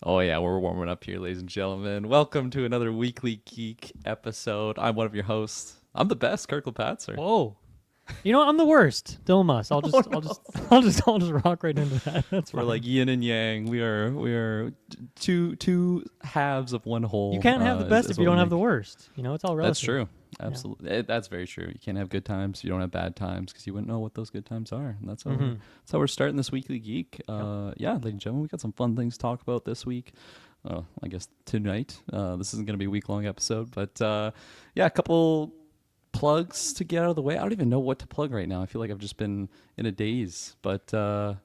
Oh yeah, we're warming up here, ladies and gentlemen. Welcome to another weekly Geek episode. I'm one of your hosts. I'm the best, Kirkle Patzer. Whoa. You know what? I'm the worst. Dilemas. I'll just, Oh, I'll no. just, I'll just, I'll just rock right into that. That's We're fine. like yin and yang. We are two halves of one whole. You can't have the best if you don't have the worst. You know, it's all relative. That's true. Absolutely, that's very true. You can't have good times. You don't have bad times because you wouldn't know what those good times are. And that's how we're starting this weekly Geek. Yeah, ladies and gentlemen, we got some fun things to talk about this week. I guess tonight. This isn't going to be a week-long episode, but yeah, a couple plugs to get out of the way. I don't even know what to plug right now. I feel like I've just been in a daze, but Well,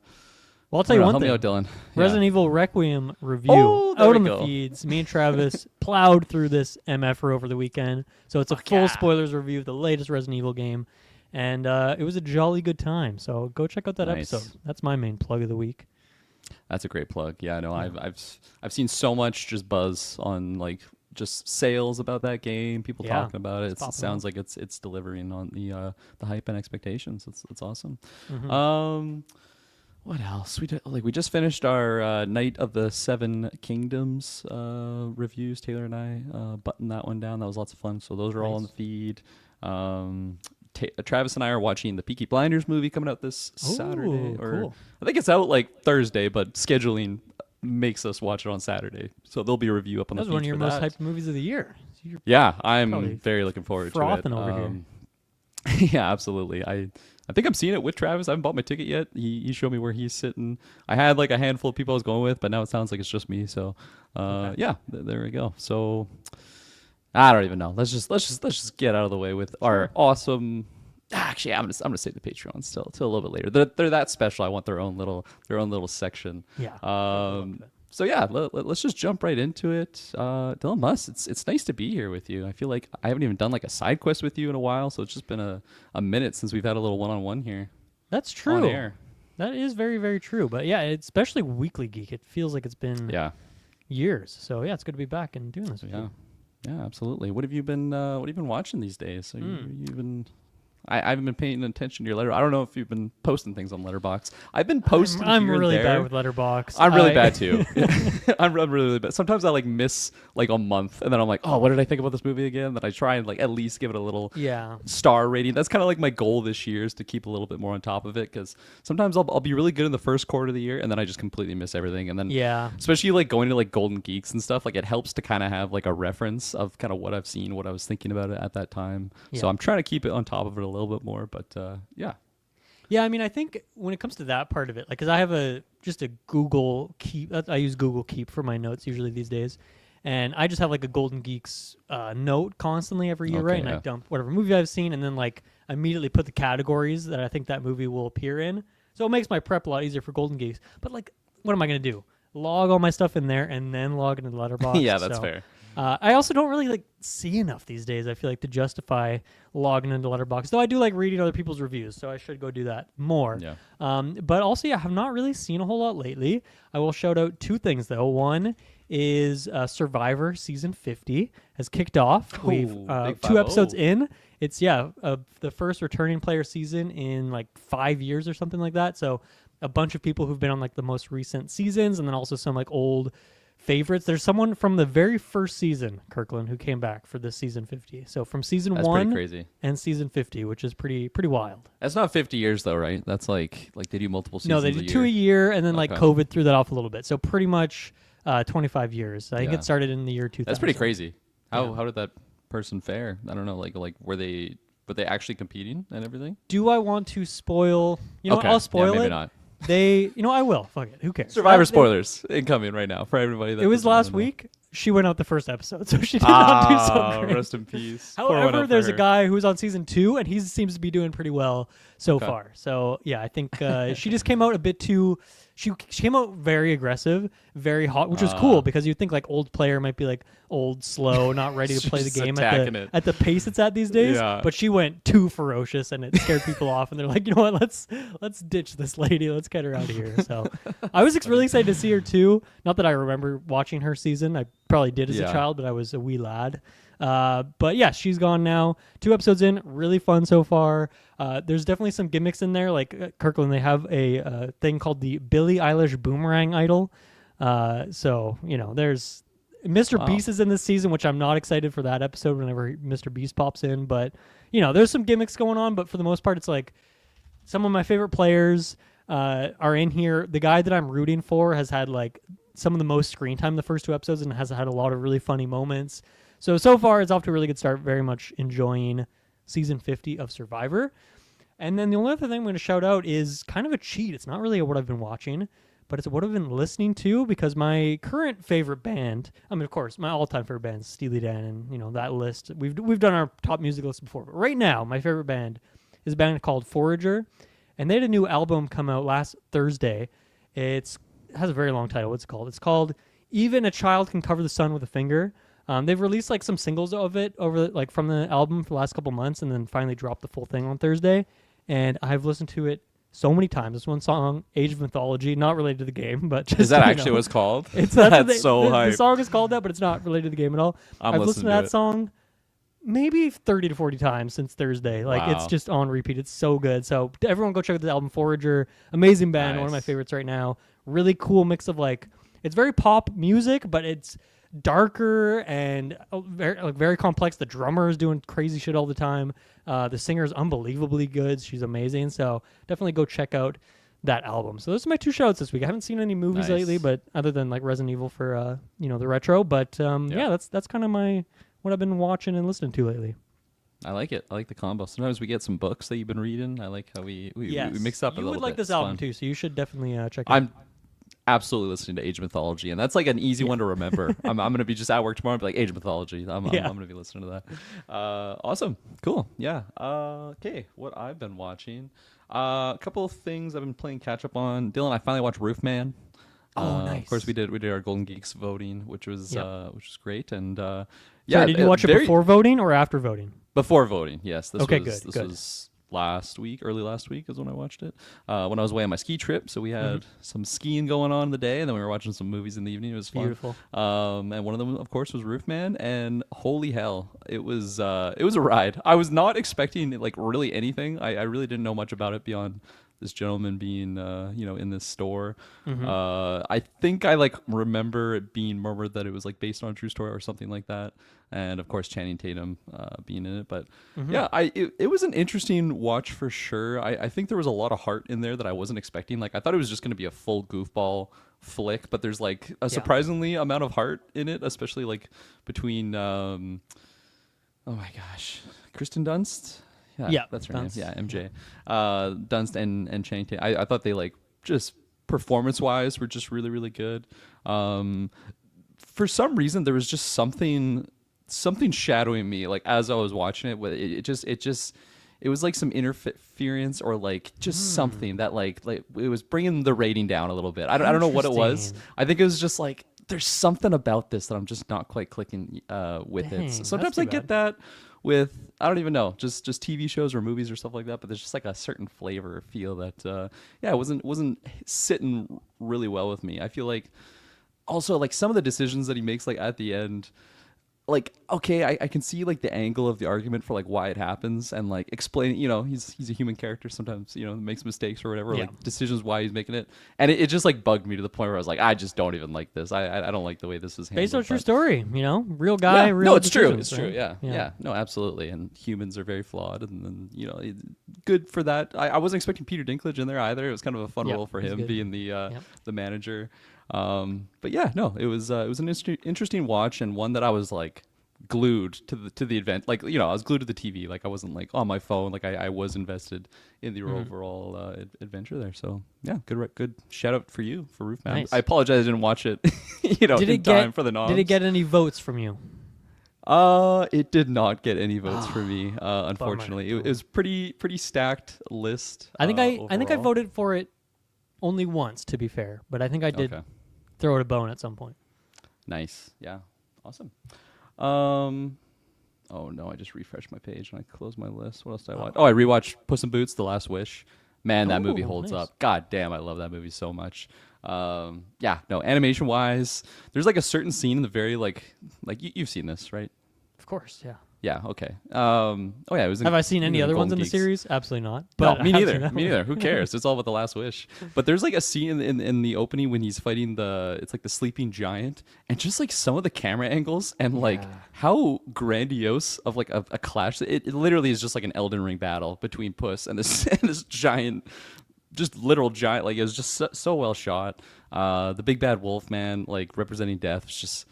I'll tell you one help thing. me out, Dylan. Resident Evil Requiem review Oh, there out we on the go. feeds. Me and Travis plowed through this MFR over the weekend. So it's a full yeah. spoilers review of the latest Resident Evil game. And it was a jolly good time. So go check out that Nice. episode. That's my main plug of the week. That's a great plug. Yeah, no, I've seen so much just buzz on like just sales about that game. People Yeah, talking about it. it's It popping sounds off. like it's delivering on the hype and expectations. It's awesome. Mhm. What else? We just finished our Night of the Seven Kingdoms reviews. Taylor and I buttoned that one down. That was lots of fun. So those are all on the Nice. feed. Travis and I are watching the Peaky Blinders movie coming out this Saturday. Ooh, Or cool. I think it's out like Thursday, but scheduling makes us watch it on Saturday. So there'll be a review up on That the was one of feed your for most that. hyped movies of the year. So you're Yeah, I'm probably very looking forward to it. frothing over here. Yeah, absolutely. I think I'm seeing it with Travis. I haven't bought my ticket yet. He showed me where he's sitting. I had like a handful of people I was going with, but now it sounds like it's just me. So, Okay. yeah, there we go. So, I don't even know. Let's just get out of the way with our awesome. Actually, I'm gonna save the Patreon till a little bit later. They're that special. I want their own little section. Yeah. So yeah, let's just jump right into it. Dylan Muss, it's nice to be here with you. I feel like I haven't even done like a side quest with you in a while, so it's just been a minute since we've had a little one-on-one here That's on true. air. That is very, very true. But yeah, especially Weekly Geek. It feels like it's been Yeah, years. So yeah, it's good to be back and doing this with yeah, you. yeah, absolutely. What have you been watching these days? So you've been. I haven't been paying attention to your letter. I don't know if you've been posting things on Letterboxd. I've been posting. I'm here and really there. bad with Letterboxd. I'm really bad too. I'm really bad. Sometimes I like miss like a month, and then I'm like, oh, what did I think about this movie again? Then I try and like at least give it a little Yeah. star rating. That's kind of like my goal this year, is to keep a little bit more on top of it, because sometimes I'll be really good in the first quarter of the year, and then I just completely miss everything. And then Yeah. especially like going to like Golden Geeks and stuff, like it helps to kind of have like a reference of kind of what I've seen, what I was thinking about it at that time. So Yeah. I'm trying to keep it on top of it a little bit more, but yeah. Yeah, I mean, I think when it comes to that part of it, like, because I have just a Google Keep. I use Google Keep for my notes usually these days, and I just have like a Golden Geeks note constantly every year, Okay, right? And yeah. I dump whatever movie I've seen, and then like immediately put the categories that I think that movie will appear in. So it makes my prep a lot easier for Golden Geeks. But like, what am I gonna do? Log all my stuff in there and then log into the Letterboxd? Yeah, that's So, fair. I also don't really like see enough these days. I feel like to justify logging into Letterboxd. Though I do like reading other people's reviews, so I should go do that more. Yeah. But also, yeah, I have not really seen a whole lot lately. I will shout out two things though. One is Survivor season 50 has kicked off. We've big 2 episodes 5-0. in. It's the first returning player season in like 5 years or something like that. So a bunch of people who've been on like the most recent seasons, and then also some like old favorites. There's someone from the very first season, Kirkland, who came back for this season 50. So from season That's pretty 1 crazy. and season 50, which is pretty wild. That's not 50 years though, right? That's like they do multiple seasons. No, they did 2 a year, and then like Okay. COVID threw that off a little bit. So pretty much 25 years. I think Yeah. it started in the year 2000. That's pretty crazy. Yeah. How did that person fare? I don't know. Like were they actually competing and everything? Do I want to spoil? You know, Okay. what, I'll Yeah, spoil maybe it. not. I will. Fuck it. Who cares? Survivor They- spoilers incoming right now for everybody. That It was doesn't wanna last know. week. She went out the first episode, so she did not do so great. Rest in peace. Pour one However, out for there's a her. guy who's on season 2, and he seems to be doing pretty well so Okay. far. So yeah, I think she just came out a bit too. She came out very aggressive, very hot, which was cool because you'd think like old player might be like old, slow, not ready to play the Just game attacking it. at the pace it's at these days. Yeah. But she went too ferocious, and it scared people off. And they're like, you know what? Let's ditch this lady. Let's get her out of here. So I was really excited to see her too. Not that I remember watching her season. I probably did as a Yeah. child, but I was a wee lad. But yeah, she's gone now. 2 episodes in, really fun so far. There's definitely some gimmicks in there. Like Kirkland, they have a thing called the Billie Eilish Boomerang Idol. So there's Mr. Wow. Beast is in this season, which I'm not excited for that episode whenever Mr. Beast pops in. But there's some gimmicks going on. But for the most part, it's like some of my favorite players are in here. The guy that I'm rooting for has had like some of the most screen time the first 2 episodes and has had a lot of really funny moments. So far, it's off to a really good start. Very much enjoying season 50 of Survivor. And then the only other thing I'm going to shout out is kind of a cheat. It's not really what I've been watching, but it's what I've been listening to, because my current favorite band, I mean, of course, my all-time favorite band is Steely Dan, and that list. We've done our top music list before, but right now, my favorite band is a band called Forager, and they had a new album come out last Thursday. It has a very long title. What's it called? It's called Even a Child Can Cover the Sun with a Finger. They've released like some singles of it from the album for the last couple months, and then finally dropped the full thing on Thursday. And I've listened to it so many times. This one song, Age of Mythology, not related to the game, but just Is that actually what it's called? That's so hype. The song is called that, but it's not related to the game at all. I've listened to that song maybe 30 to 40 times since Thursday. Like, It's just on repeat. It's so good. So everyone go check out the album Forager. Amazing band. Nice. One of my favorites right now. Really cool mix of it's very pop music, but it's darker and very complex. The drummer is doing crazy shit all the time. The singer is unbelievably good. She's amazing. So definitely go check out that album. So those are my 2 shoutouts this week. I haven't seen any movies lately, but other than like Resident Evil for the retro. But yeah, that's kind of what I've been watching and listening to lately. I like it. I like the combo. Sometimes we get some books that you've been reading. I like how we mix up a little bit. You would like this album too, so you should definitely check it out. I'm absolutely listening to Age of Mythology, and that's like an easy one to remember. I'm going to be just at work tomorrow and be like, Age of Mythology. I'm going to be listening to that. Awesome. Cool. Yeah. Okay, what I've been watching. A couple of things I've been playing catch up on. Dylan, I finally watched Roofman. Nice. Of course, we did our Golden Geeks voting, which was great. And Sorry, did you watch it before voting or after voting? Before voting, yes. This good. Was early last week is when I watched it. When I was away on my ski trip, so we had some skiing going on in the day, and then we were watching some movies in the evening. It was fun. Beautiful. And one of them, of course, was Roofman, and holy hell, it was a ride. I was not expecting really anything. I really didn't know much about it beyond this gentleman being in this store. I think I remember it being murmured that it was based on a true story or something like that, and of course Channing Tatum being in it. But it was an interesting watch for sure. I think there was a lot of heart in there that I wasn't expecting. I thought it was just going to be a full goofball flick, but there's a surprisingly amount of heart in it, especially between oh my gosh, Kristen Dunst. Yeah, that's her Dunst. name. Yeah, MJ. Dunst and Channing Tatum. I thought they just performance-wise were just really, really good. For some reason, there was just something shadowing me as I was watching it. It was some interference or just something that it was bringing the rating down a little bit. I don't know what it was. I think it was just there's something about this that I'm just not quite clicking with it. So sometimes I get that with, I don't even know, just TV shows or movies or stuff like that, but there's just a certain flavor or feel that it wasn't sitting really well with me. I feel also some of the decisions that he makes at the end, okay, I can see the angle of the argument for why it happens and explain, he's a human character, sometimes makes mistakes or whatever, decisions why he's making it, and it just bugged me to the point where I was I just don't even like this. I don't like the way this is handled. Based on a true story, real guy, real. No, it's true. Right? It's true. Yeah. No, absolutely. And humans are very flawed, and then good for that. I wasn't expecting Peter Dinklage in there either. It was kind of a fun role for him being the manager. But yeah, no, it was an interesting watch, and one that I was glued to the event. I was glued to the TV. I wasn't on my phone. I was invested in the overall adventure there. So yeah, good shout out for you for Roofman. Nice. I apologize I didn't watch it in time for the noms. Did it get any votes from you? It did not get any votes for me, unfortunately. It was pretty stacked list. I think I voted for it only once, to be fair, but I think I did throw it a bone at some point. Nice. Yeah. Awesome. Oh no, I just refreshed my page and I closed my list. What else did I watch? I rewatched Puss in Boots: The Last Wish. Man, that movie holds up. God damn, I love that movie so much. Animation wise, there's a certain scene in the very you've seen this, right? Of course, yeah. Yeah. Okay. Oh yeah, it was. Have I seen any other ones in Golden the Geeks. series? Absolutely not. No, But me I have seen neither. that Me one. neither. Who cares? It's all about the last wish. But there's like a scene in the opening when he's fighting it's like the sleeping giant, and just like some of the camera angles and like Yeah. how grandiose of like a clash. It literally is just like an Elden Ring battle between Puss and this and this giant, just literal giant. Like it was just so well shot. The big bad wolf man, like representing death, is just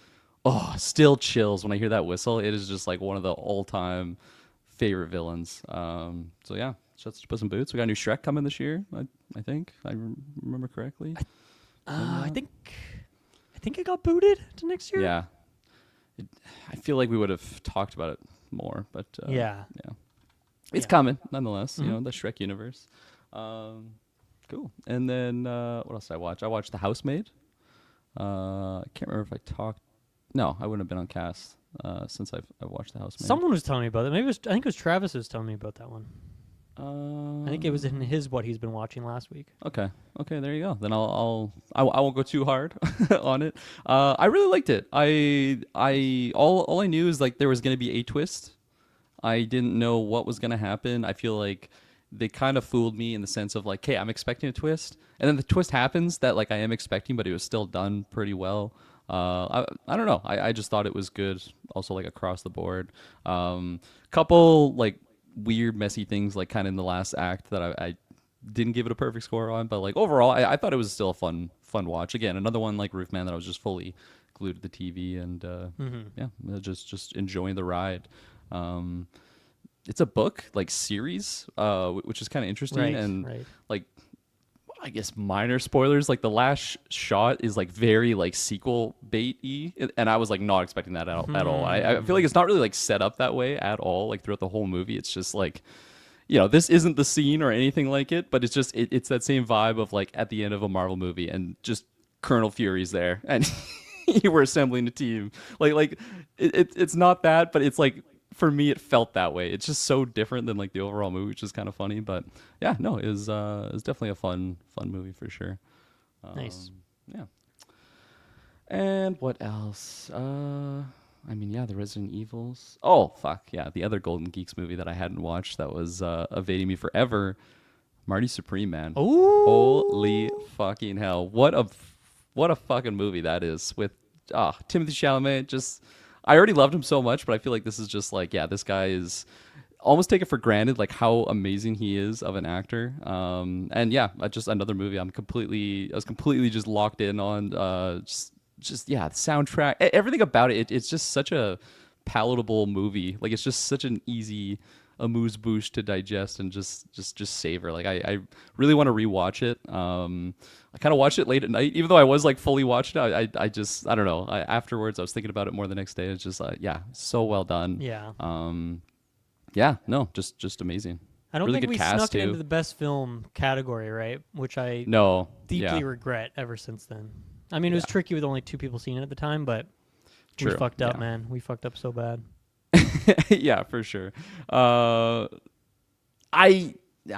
still chills when I hear that whistle. It is just like one of the all time favorite villains. So yeah, let's put some boots. We got a new Shrek coming this year. I think I remember correctly. I think it got booted to next year. Yeah, I feel like we would have talked about it more, but Yeah. it's Yeah. coming nonetheless. Mhm. You know, the Shrek universe. Cool. And then what else did I watch? I watched The Housemaid. I can't remember if I talked. No, I wouldn't have been on cast since I've watched The Housemaid. Someone was telling me about it. Maybe I think it was Travis who was telling me about that one. I think it was in his what he's been watching last week. Okay, there you go. Then I won't go too hard on it. I really liked it. All I knew is like there was gonna be a twist. I didn't know what was gonna happen. I feel like they kind of fooled me in the sense of like, hey, I'm expecting a twist, and then the twist happens that like I am expecting, but it was still done pretty well. I don't know. I just thought it was good. Also like across the board. Couple like weird messy things like kind of in the last act that I didn't give it a perfect score on, but like overall I thought it was still a fun watch. Again, another one like Roofman that I was just fully glued to the TV and just enjoying the ride. It's a book like series, which is kind of interesting and like I guess minor spoilers. Like the last shot is like very like sequel bait-y, and I was like not expecting that at all. I feel like it's not really like set up that way at all. Like throughout the whole movie, it's just like, you know, this isn't the scene or anything like it, but it's just it's that same vibe of like at the end of a Marvel movie, and just Colonel Fury's there, and you were assembling a team. It's not that, but it's like. For me, it felt that way. It's just so different than like the overall movie, which is kind of funny. But yeah, no, it was definitely a fun movie for sure. Nice. Yeah. And what else? I mean, yeah, the Resident Evils. Oh, fuck yeah, the other Golden Geeks movie that I hadn't watched that was evading me forever. Marty Supreme, man. Ooh. Holy fucking hell! What a fucking movie that is with Timothée Chalamet. Just. I already loved him so much, but I feel like this is just like, yeah, this guy is almost take it for granted, like how amazing he is of an actor. And yeah, just another movie I was completely just locked in on. Just yeah, the soundtrack, everything about it. It's just such a palatable movie. Like it's just such an easy amuse bouche to digest and just savor. Like I really want to rewatch it. I kind of watched it late at night, even though I was like fully watching it. I don't know. Afterwards, I was thinking about it more the next day. It's just yeah, so well done. Yeah. Yeah. No, just amazing. I don't really think good we cast snuck it too. into the best film category, right? Which I deeply regret ever since then. I mean, it was tricky with only 2 people seeing it at the time, but we fucked up, man. We fucked up so bad. Yeah, for sure. I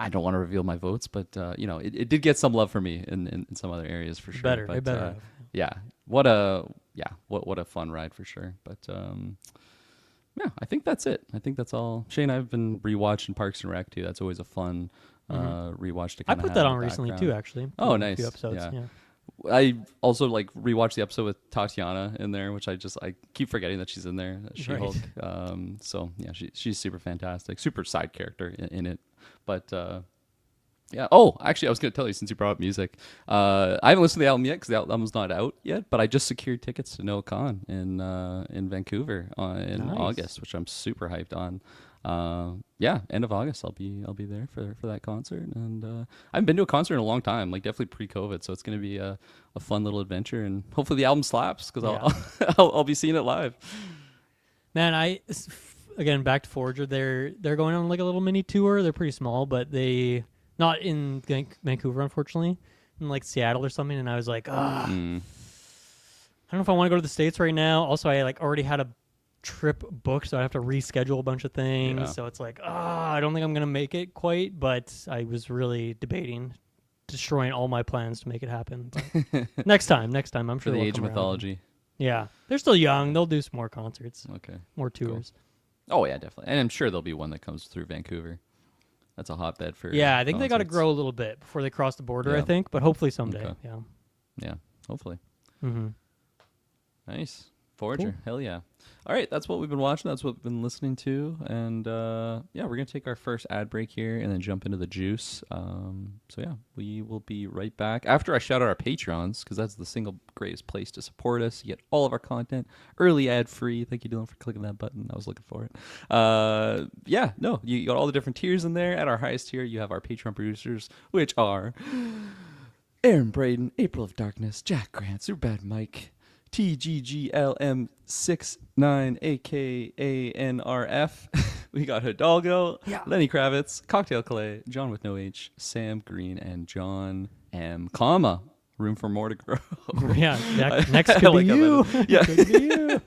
don't want to reveal my votes, but you know, it did get some love for me in some other areas for sure. It better have. Yeah, what a fun ride for sure. But yeah, I think that's it. I think that's all. Shane, I've been rewatching Parks and Rec too. That's always a fun rewatch to I kind of put that on recently too, actually. Oh, nice. A few episodes. Yeah. I also like rewatched the episode with Tatiana in there, which I keep forgetting that she's in there. She-Hulk. So yeah, she's super fantastic, super side character in it. But yeah. Oh, actually, I was going to tell you since you brought up music. I haven't listened to the album yet because the album's not out yet. But I just secured tickets to Noah Khan in Vancouver in August, which I'm super hyped on. Yeah, end of August I'll be there for that concert, and I haven't been to a concert in a long time, like definitely pre-COVID, so it's gonna be a fun little adventure, and hopefully the album slaps because I'll be seeing it live. Man, again back to Forager. They're going on like a little mini tour. They're pretty small, but they not in Vancouver, unfortunately, in like Seattle or something. And I was like, I don't know if I want to go to the States right now. Also, I like already had a trip booked, so I have to reschedule a bunch of things. Yeah. So it's like, I don't think I'm gonna make it quite, but I was really debating destroying all my plans to make it happen. But next time, I'm sure the they'll Age of come around. Mythology. Yeah, they're still young. They'll do some more concerts. Okay, more tours. Oh yeah, definitely. And I'm sure there'll be one that comes through Vancouver. That's a hotbed for Yeah, I think they got to concerts. grow a little bit before they cross the border. I Yeah. think, but hopefully someday. Okay. Yeah. Yeah, hopefully. Mm-hmm. Nice. Forager. Cool. Hell yeah. All right, that's what we've been watching. That's what we've been listening to. And yeah, we're going to take our first ad break here and then jump into the juice. So yeah, we will be right back. After I shout out our Patreons, because that's the single greatest place to support us. You get all of our content early ad free. Thank you, Dylan, for clicking that button. I was looking for it. Yeah, no, you got all the different tiers in there. At our highest tier, you have our Patreon producers, which are Aaron Braden, April of Darkness, Jack Grant, Superbad Mike, TGGLM69, aka NRF. We got Hidalgo, Yeah. Lenny Kravitz, Cocktail Clay, John with no H, Sam Green, and John M. Comma. Room for more to grow. Yeah. Next could like be how you. that- Yeah. Could be you.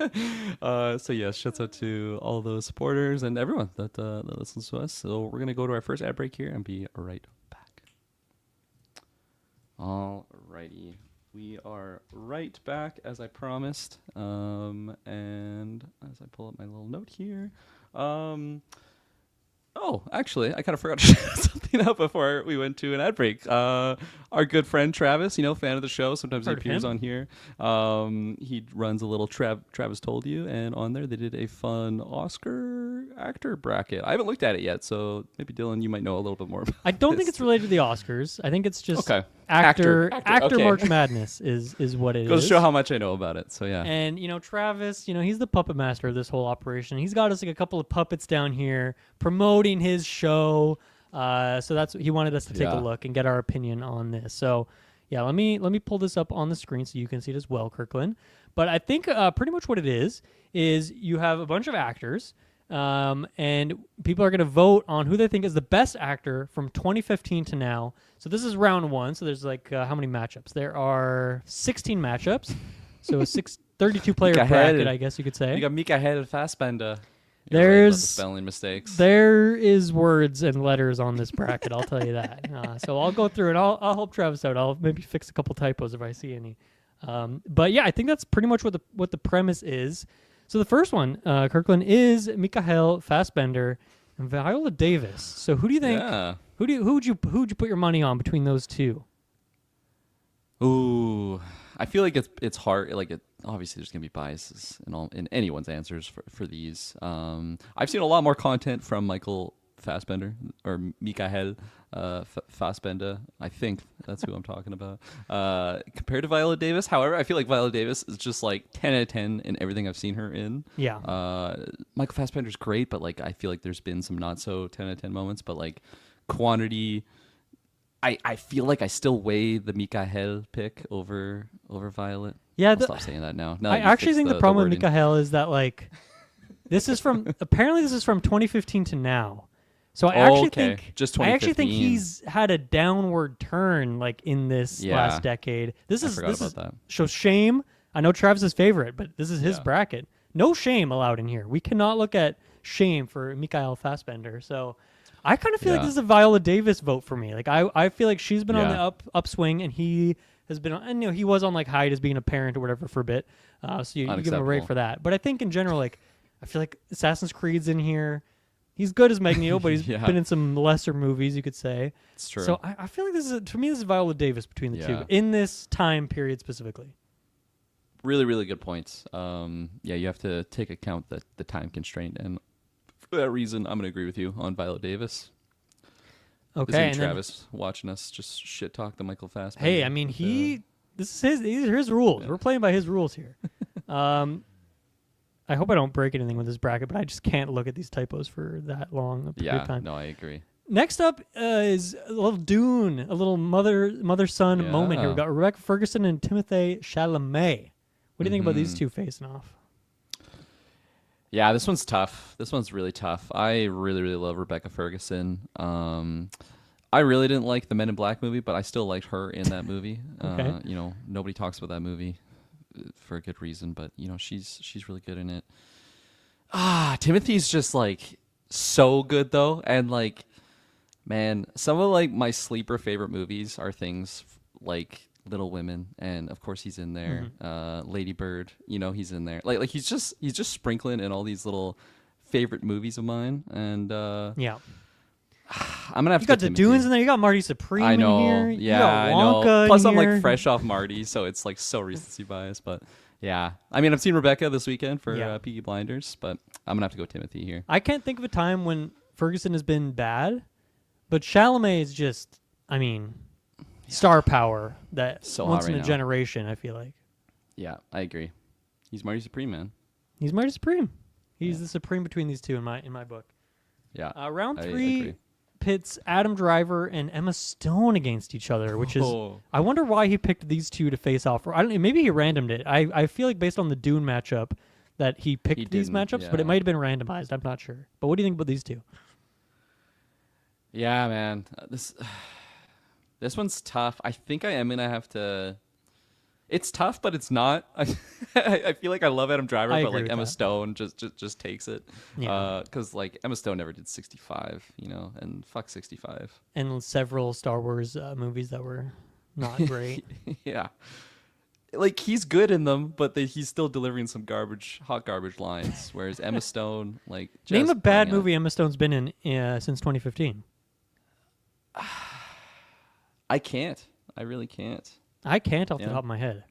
So yes, shouts out to all those supporters and everyone that listens to us. So we're gonna go to our first ad break here and be right back. Alrighty. We are right back as I promised. And as I pull up my little note here. Oh, actually, I kind of forgot to shout something out before we went to an ad break. Our good friend Travis, fan of the show. Sometimes Heard of he appears him. on here. He runs a little Travis Told You, and on there they did a fun Oscar actor bracket. I haven't looked at it yet, so maybe Dylan, you might know a little bit more about I don't think this. it's related to the Oscars. I think it's just Okay. actor okay. March Madness is what it Goes is. to show how much I know about it. So yeah. And Travis, he's the puppet master of this whole operation. He's got us like a couple of puppets down here promoting his show. So that's he wanted us to take a Yeah. look and get our opinion on this. So yeah, let me pull this up on the screen so you can see it as well, Kirkland. But I think pretty much what it is you have a bunch of actors. And people are going to vote on who they think is the best actor from 2015 to now. So this is round one. So there's like how many matchups? There are 16 matchups. So a 32 player Mika bracket, Head. I guess you could say. You got Mika Head Fassbender. You're right about There's the spelling mistakes. There is words and letters on this bracket. I'll tell you that. So I'll go through and I'll help Travis out. I'll maybe fix a couple typos if I see any. But yeah, I think that's pretty much what the premise is. So the first one, Kirkland, is Mikael Fassbender and Viola Davis. So who do you think? Yeah. Who would you put your money on between those two? Ooh, I feel like it's hard. Obviously, there's gonna be biases in anyone's answers for these. I've seen a lot more content from Michael Fassbender or Mikael Fassbender. I think that's who I'm talking about. Compared to Viola Davis, however, I feel like Viola Davis is just like 10 out of 10 in everything I've seen her in. Yeah. Michael Fassbender's great, but I feel like there's been some not so 10 out of 10 moments. But quantity. I feel like I still weigh the Mikael pick over Violet. Yeah, I'll stop saying that now. I actually think the problem with Mikael is that this is from 2015 to now. So I actually think just I actually think 2015. he's had a downward turn in this last decade. I forgot about that. So shame. I know Travis's favorite, but this is his bracket. No shame allowed in here. We cannot look at shame for Mikael Fassbender. So I kind of feel like this is a Viola Davis vote for me. I feel like she's been on the upswing, and he has been on, and he was on height as being a parent or whatever for a bit. So you give him a rate for that. But I think in general, I feel like Assassin's Creed's in here. He's good as Magneto, but he's been in some lesser movies, you could say. It's true. So I feel like this is Viola Davis between the two in this time period specifically. Really, really good points. You have to take account the time constraint, and for that reason, I'm going to agree with you on Viola Davis. Okay, and Travis watching us just shit talk the Michael Fassbender. Hey, I mean these are his rules. Yeah. We're playing by his rules here. I hope I don't break anything with this bracket, but I just can't look at these typos for that long a period of time. No, I agree. Next up is a little Dune, a little mother-son moment here. We've got Rebecca Ferguson and Timothée Chalamet. What do you think about these two facing off? Yeah, this one's tough. This one's really tough. I really, really love Rebecca Ferguson. I really didn't like the Men in Black movie, but I still liked her in that movie. Okay. Nobody talks about that movie for a good reason, but she's really good in it. Timothy's just so good though, and man, some of my sleeper favorite movies are things like Little Women, and of course he's in there. Lady Bird, he's in there. He's just sprinkling in all these little favorite movies of mine, and Yeah. I'm gonna have You to got the Dunes in there. You got Marty Supreme I know. in here. Yeah, you got I Wonka know. Plus, in I'm here. like fresh off Marty, so it's like so recency bias. But yeah, I mean, I've seen Rebecca this weekend for Peaky Blinders, but I'm gonna have to go Timothy here. I can't think of a time when Ferguson has been bad, but Chalamet is just, I mean, star power that So once hot in right a now. generation, I feel like. Yeah, I agree. He's Marty Supreme, man. He's Marty Supreme. He's the supreme between these two in my book. Yeah. Round I 3 agree. pits Adam Driver and Emma Stone against each other, which is Oh. I wonder why he picked these two to face off. Or I don't know, maybe he randomed it. I feel like based on the Dune matchup that he picked these didn't, matchups, but it yeah. might have been randomized. I'm not sure. But what do you think about these two? Yeah, man. This one's tough. I think I am gonna have to. It's tough, but it's not. I feel like I love Adam Driver, I but agree like with Emma that. Stone just takes it. Yeah. Because like Emma Stone never did 65, and fuck 65. And several Star Wars movies that were not great. Yeah. Like he's good in them, but he's still delivering some hot garbage lines. Whereas Emma Stone, like, Name just a bad bring it. movie Emma Stone's been in since 2015. I can't. I really can't. I can't off the Yeah. top of my head.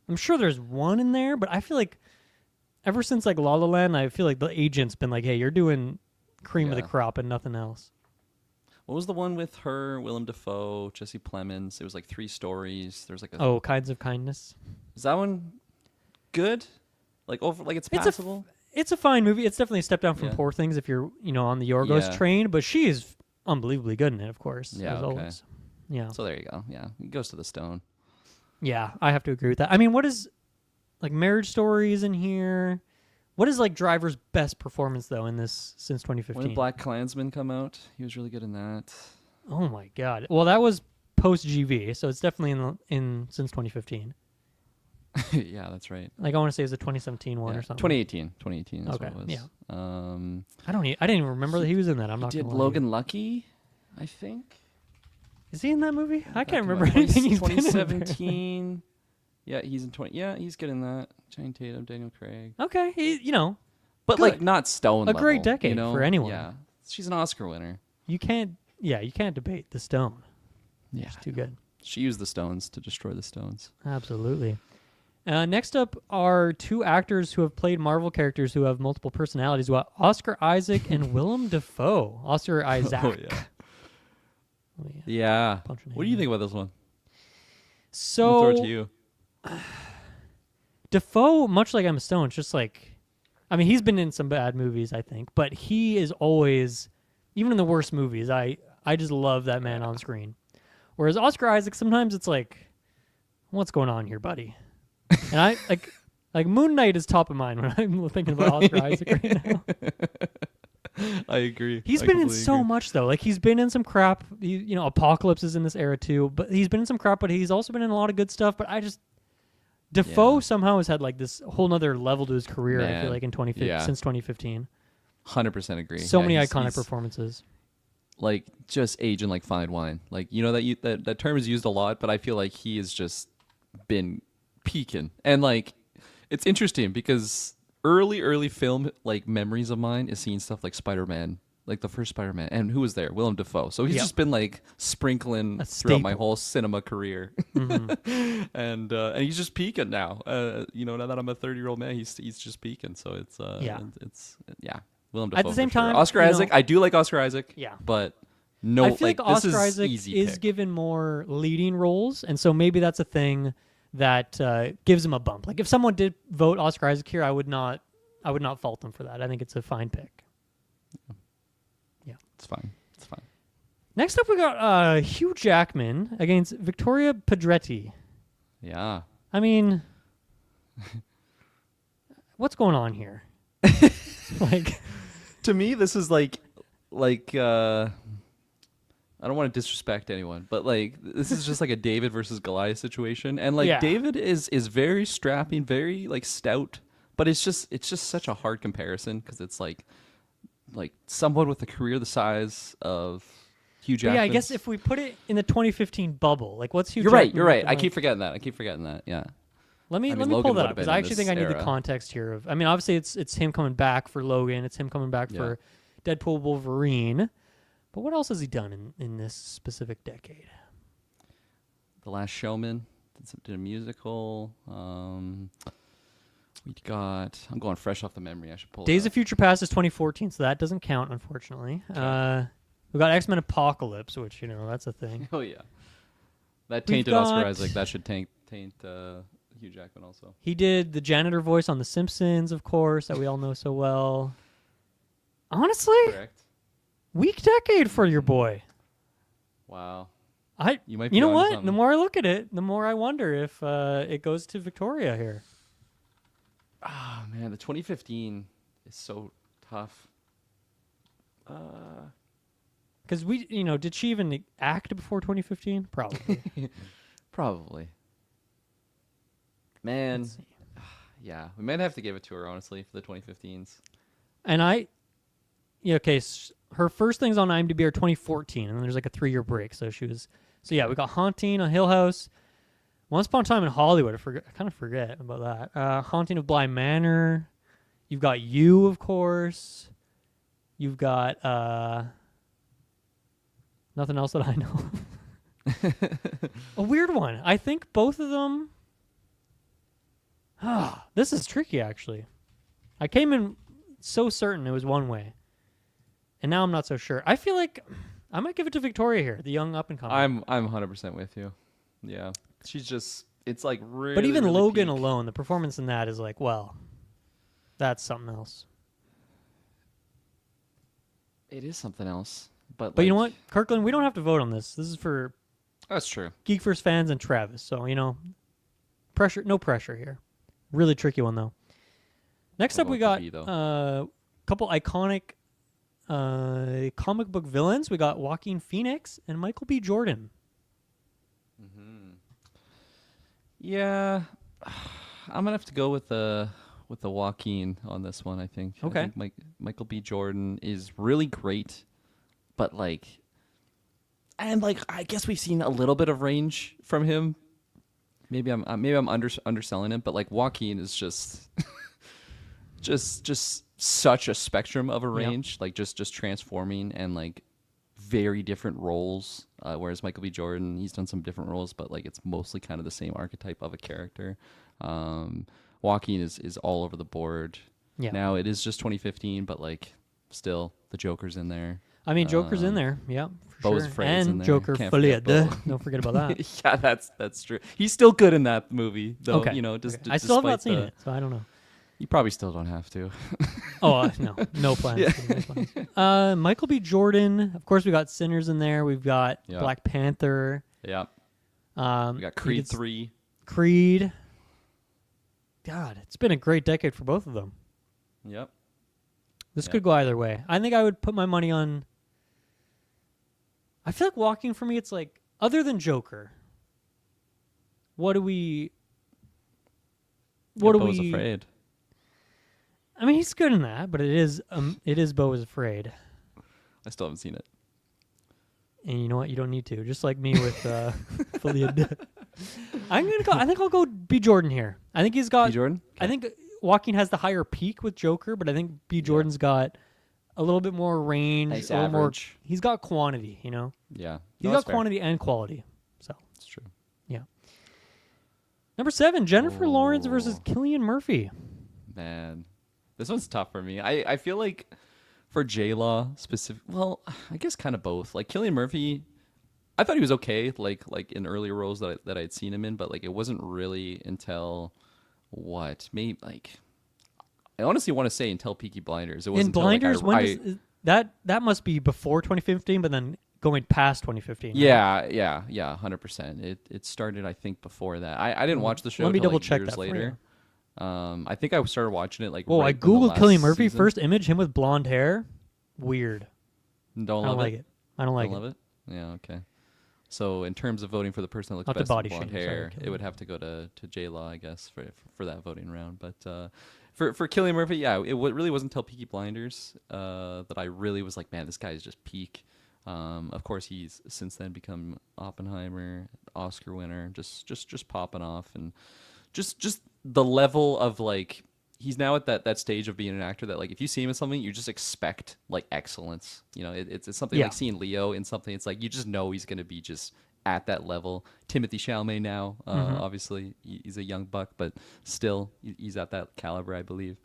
I'm sure there's one in there, but I feel like ever since like La La Land, I feel like the agent's been like, "Hey, you're doing cream of the Yeah. crop and nothing else." What was the one with her, Willem Dafoe, Jesse Plemons? It was like 3 stories. There's like a. Oh, Kinds of Kindness. Is that one good? Like it's It's passable. It's a fine movie. It's definitely a step down from Yeah. Poor Things if you're on the Yorgos Yeah. train, but she is unbelievably good in it, of course. Yeah, as okay. always. Yeah. So there you go. Yeah, it goes to the Stone. Yeah, I have to agree with that. I mean, what is like Marriage Story is in here? What is like Driver's best performance though in this since When 2015? did Black Klansman come out? He was really good in that. Oh my god. Well, that was post GV, so it's definitely in since 2015. Yeah, that's right. Like I want to say it was a 2017 one Yeah, or something. 2018. 2018 is Okay, what it was. yeah. Yeah. I didn't even remember that he was in that. I'm He not did gonna lie to you. Logan Lucky, I think. Is he in that movie? I Back can't in, remember what, anything he's been in. 2017. Yeah, he's in 20. Yeah, he's good in that. Channing Tatum, Daniel Craig. Okay, But Good. like not Stone. A great level, decade for anyone. Yeah, she's an Oscar winner. you can't debate the Stone. Yeah, It's too good. she used the stones to destroy the stones. Absolutely. Next up are 2 actors who have played Marvel characters who have multiple personalities. Well, Oscar Isaac and Willem Dafoe. Oscar Isaac. Oh yeah. Oh, yeah. Yeah. Punch your What do name you think about this one? So I'll throw it to you. Dafoe, much like Emma Stone, it's just like, I mean, he's been in some bad movies, I think, but he is always, even in the worst movies, I just love that man on screen. Whereas Oscar Isaac, sometimes it's like, what's going on here, buddy? And I like Moon Knight is top of mind when I'm thinking about Oscar Isaac right now. I agree. He's been in so much though. Like he's been in some crap. Apocalypse is in this era too. But he's been in some crap. But he's also been in a lot of good stuff. But Defoe somehow has had like this whole nother level to his career. I feel Man. like in 2015 since 2015. 100% agree. So many he's iconic performances. Like just aging like fine wine. Like that term is used a lot, but I feel like he has just been peaking. And like it's interesting because early film like memories of mine is seeing stuff like Spider-Man, like the first Spider-Man, and who was there? Willem Dafoe. So he's just been like sprinkling throughout my whole cinema career. Mm-hmm. and he's just peaking now. Now that I'm a 30-year-old man, he's just peaking. So it's Willem Dafoe. At the same for sure. time, Oscar Isaac, I do like Oscar Isaac. Yeah. But no, I feel like this Oscar is Isaac easy is pick. given more leading roles, and so maybe that's a thing that gives him a bump. Like if someone did vote Oscar Isaac here, I would not fault them for that. I think it's a fine pick. Yeah, It's fine. It's fine. Next up, we got Hugh Jackman against Victoria Pedretti. Yeah. I mean, what's going on here? Like, To me, this is like I don't want to disrespect anyone, but like this is just like a David versus Goliath situation, and like David is very strapping, very like stout, but it's just such a hard comparison because it's like someone with a career the size of Hugh Jackman. yeah, I guess if we put it in the 2015 bubble, like what's Hugh? You're Jackman right. You're right. looking I like? keep forgetting that. Yeah. Let me Logan pull that would up have because been I in actually this think I need the era. context here. I mean, obviously it's him coming back for Logan. It's him coming back for Deadpool, Wolverine. But what else has he done in this specific decade? The Last Showman did a musical. We got. I'm going fresh off the memory. I should pull. Days it of up. Future Past is 2014, so that doesn't count, unfortunately. Okay. We got X-Men Apocalypse, which that's a thing. Oh yeah. That We've tainted Oscar got- Isaac. That should taint Hugh Jackman also. He did the janitor voice on The Simpsons, of course, that we all know so well. Honestly, Correct. weak decade for your boy. Wow. You might be know onto what? something. The more I look at it, the more I wonder if it goes to Victoria here. Oh man, the 2015 is so tough. Because did she even act before 2015? Probably. Probably. Man, Let's see. yeah, we might have to give it to her honestly for the 2015s. And her first things on IMDb are 2014, and then there's like a 3-year break. So we got Haunting on Hill House, Once Upon a Time in Hollywood. I kind of forget about that. Haunting of Bly Manor. You've got You, of course. You've got nothing else that I know. A weird one. I think both of them. This is tricky, actually. I came in so certain it was one way, and now I'm not so sure. I feel like I might give it to Victoria here, the young up and coming. I'm 100% with you. Yeah, she's just. It's like really. But even really Logan peak. alone, the performance in that is like, well, that's something else. It is something else. But you know what, Kirkland, we don't have to vote on this. This is for That's true. Geek First fans and Travis. So pressure, no pressure here. Really tricky one though. Next I'll up, we vote got for B, though. a couple iconic comic book villains. We got Joaquin Phoenix and Michael B. Jordan. Yeah, I'm gonna have to go with the Joaquin on this one. I think. Okay. I think Michael B. Jordan is really great, but I guess we've seen a little bit of range from him. Maybe I'm underselling him, but Joaquin is just just such a spectrum of a range, just transforming and very different roles. Whereas Michael B. Jordan, he's done some different roles, but it's mostly kind of the same archetype of a character. Joaquin is all over the board. Yeah. Now it is just 2015, but still the Joker's in there. I mean, Joker's in there. Yeah, for Beau's sure. Afraid's in And there. Joker Can't Folia. forget Beau. Don't forget about that. Yeah, that's true. He's still good in that movie, though. Okay. Just I still have not despite seen it, so I don't know. You probably still don't have to. Oh, no plans. Yeah. No plans. Michael B. Jordan. Of course, we got Sinners in there. We've got Yeah. Black Panther. Yeah. We got he Creed did 3. Creed. God, it's been a great decade for both of them. Yep. This Yeah. could go either way. I think I would put my money on. I feel like Walking for me, it's other than Joker. What do we? What do Beau's we? Afraid. I mean, he's good in that, but it is Beau is Afraid. I still haven't seen it. And you know what? You don't need to. Just like me with Philiad. I think I'll go B. Jordan here. I think he's got. B. Jordan? I think Joaquin has the higher peak with Joker, but I think B. Jordan's got a little bit more range. Nice a little more. average. He's got quantity. Yeah. He's No, got that's fair. quantity and quality. So It's true. yeah. Number 7, Jennifer Lawrence versus Oh. Cillian Murphy. Man, this one's tough for me. I feel like for J-Law specific, well, I guess kind of both. Cillian Murphy, I thought he was okay, like in earlier roles that I'd seen him in, but it wasn't really until maybe I honestly want to say until Peaky Blinders. It In wasn't Blinders, until, that must be before 2015, but then going past 2015. right? Yeah, 100%. It started, I think, before that. I didn't watch the show. Let me till, double check years that for later. I think I started watching it Oh, right I in the googled last Cillian Murphy. season. First image, him with blonde hair. Weird. Don't I love don't like it. I don't like Don't it. love it. Yeah, okay. So in terms of voting for the person that looks Not to best with body blonde shame, sorry, hair, Cillian. it would have to go to J-Law, I guess, for that voting round. But for Cillian Murphy, yeah, it really wasn't until Peaky Blinders that I really was like, man, this guy is just peak. Of course, he's since then become Oppenheimer, Oscar winner, just popping off and just the level of like he's now at that stage of being an actor that like if you see him in something, you just expect like excellence. You know, it's something Yeah. like seeing Leo in something. It's like you just know he's gonna be just at that level. Timothy Chalamet now, obviously he's a young buck, but still he's at that caliber, I believe.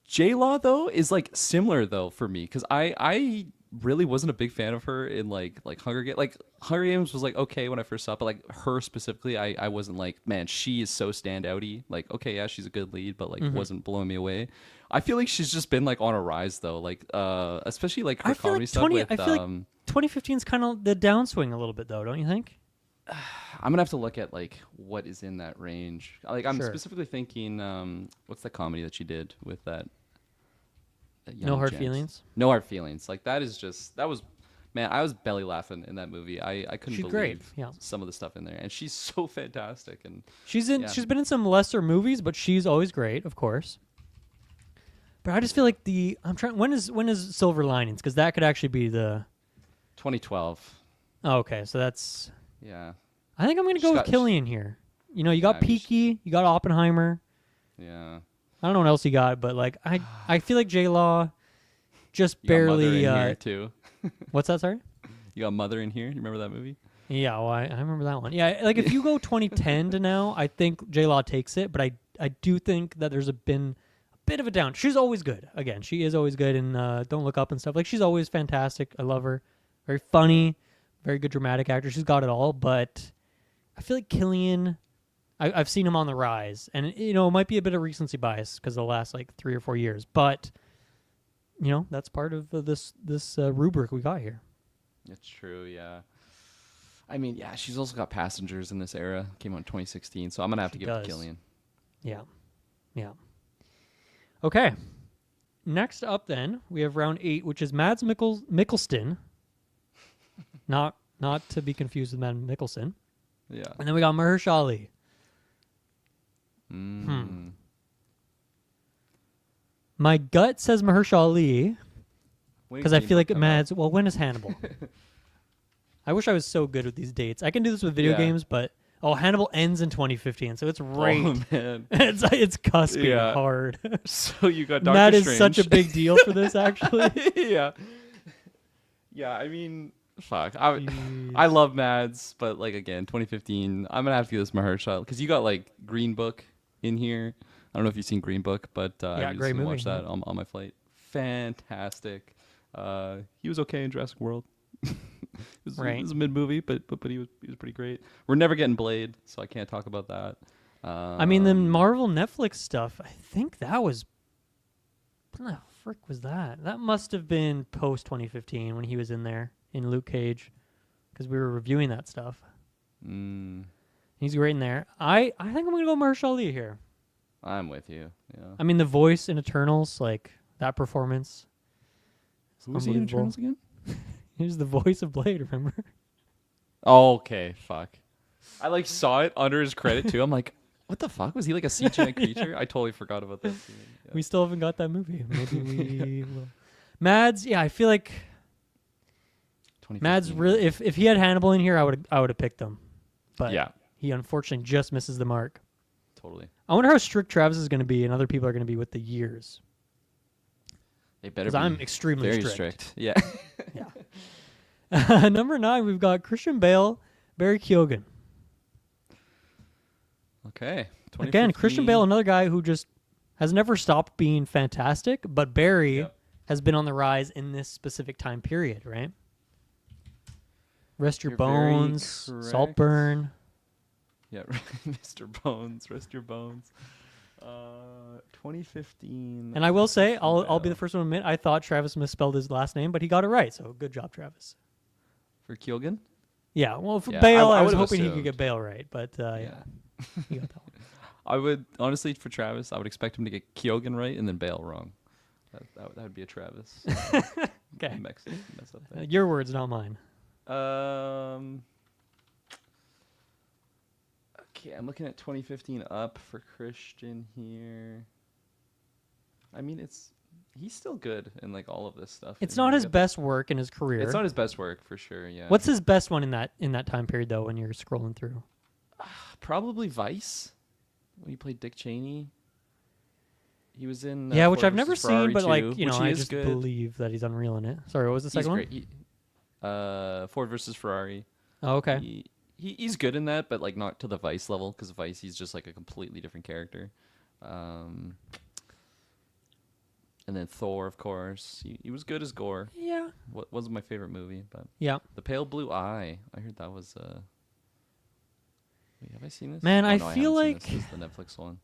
J Law though is like similar though for me because I really wasn't a big fan of her in like Hunger Games. Like Hunger Games was like okay when I first saw it, but like her specifically, I wasn't like, man, she is so standouty. Like okay, yeah, she's a good lead, but like wasn't blowing me away. I feel like she's just been like on a rise though, like especially like her comedy stuff with. I feel like 2015 is kind of the downswing a little bit though, don't you think? I'm gonna have to look at like what is in that range. Like I'm Sure. specifically thinking, what's the comedy that she did with that young No Hard gent? Feelings. No Hard Feelings. Like that was, man, I was belly laughing in that movie. I couldn't She's believe great, yeah. some of the stuff in there, and she's so fantastic. And She's in. Yeah. She's been in some lesser movies, but she's always great, of course. But I just feel like I'm trying. When is Silver Linings? Because that could actually be the. 2012. Oh, okay, so that's. Yeah, I think I'm gonna go She's with got- Killian here. You know, you got I mean, Peaky, you got Oppenheimer. yeah. I don't know what else you got, but like I feel like J Law just You got Mother barely. in here too. What's that? Sorry. You got Mother in here. You remember that movie? Yeah, well, I remember that one. Yeah, like if you go 2010 to now, I think J Law takes it, but I do think that there's been a bit of a down. She's always good. Again, she is always good in Don't Look Up and stuff. Like she's always fantastic. I love her. Very funny, very good dramatic actor. She's got it all, but I feel like Killian. I've seen him on the rise, and you know, it might be a bit of recency bias because the last like 3 or 4 years, but you know, that's part of this rubric we got here. It's true. Yeah. I mean, yeah, she's also got Passengers in this era. Came out in 2016, so I'm gonna have to She give it does. to Killian. Yeah. Yeah. Okay. Next up then, we have round 8, which is Mads Mikkelsen. not to be confused with Mads Mikkelsen. Yeah. And then we got Mahershala Ali. My gut says Mahershala Ali because I feel like Mads. Well, when is Hannibal? I wish I was so good with these dates. I can do this with video Yeah. games, but Hannibal ends in 2015, so it's right. Oh man. it's cusping Yeah. hard. So you got Doctor That is Strange. such a big deal for this, actually. Yeah. Yeah, I mean, fuck. I love Mads, but like again, 2015. I'm gonna have to do this Mahershala because you got like Green Book in here. I don't know if you've seen Green Book, but I great recently movie, watched that yeah. on my flight. Fantastic. He was okay in Jurassic World. It Right. was a mid movie, but he was pretty great. We're never getting Blade, so I can't talk about that. I mean, the Marvel Netflix stuff, I think that was... When the frick was that? That must have been post-2015 when he was in there, in Luke Cage, because we were reviewing that stuff. He's great in there. I think I'm going to go Mahershala Ali here. I'm with you. Yeah. I mean, the voice in Eternals, like, that performance. Who was he in unbelievable. Eternals again? He was the voice of Blade, remember? Oh, okay, fuck. I like saw it under his credit too. I'm like, what the fuck? Was he like a CGI creature? I totally forgot about that scene. Yeah. We still haven't got that movie. Maybe we will. Mads, yeah, I feel like 2015. Mads really. If he had Hannibal in here, I would have picked him, but Yeah, he unfortunately just misses the mark. totally. I wonder how strict Travis is going to be, and other people are going to be with the years. They better Because be I'm extremely very strict. Yeah. Yeah. Number 9, we've got Christian Bale, Barry Keoghan. Okay. Again, Christian 2015. Bale, another guy who just has never stopped being fantastic, but Barry Yep. has been on the rise in this specific time period, right? Rest Your You're very Bones, correct. Saltburn. Yeah, Mr. Bones, rest your bones. 2015. And I will say, I'll be Bale. the first one to admit, I thought Travis misspelled his last name, but he got it right. So good job, Travis. For Keoghan. Yeah, well, for Yeah, Bale, I I was would've hoping he could assumed. get Bale right, but yeah, he got that one. I would honestly for Travis, I would expect him to get Keoghan right and then Bale wrong. That would be a Travis. Okay. mess up there. Your words, not mine. Okay, I'm looking at 2015 up for Christian here. I mean, he's still good in like all of this stuff. It's And not we his got best work in his career. It's not his best work for sure. Yeah. What's his best one in that time period though? When you're scrolling through, Probably Vice. he played Dick Cheney. He was in Yeah, which Ford I've never versus seen, Ferrari but 2, like which he I is just good. believe that he's unreal in it. Sorry, what was the He's second great. one? Ford versus Ferrari. Oh, okay. He's good in that, but like not to the Vice level, because Vice he's just like a completely different character. And then Thor, of course, he was good as Gore. Yeah. What wasn't my favorite movie, but Yeah. The Pale Blue Eye. I heard that was. Wait, have I seen this? Man, Oh, I no, feel haven't like seen this. This is the Netflix one.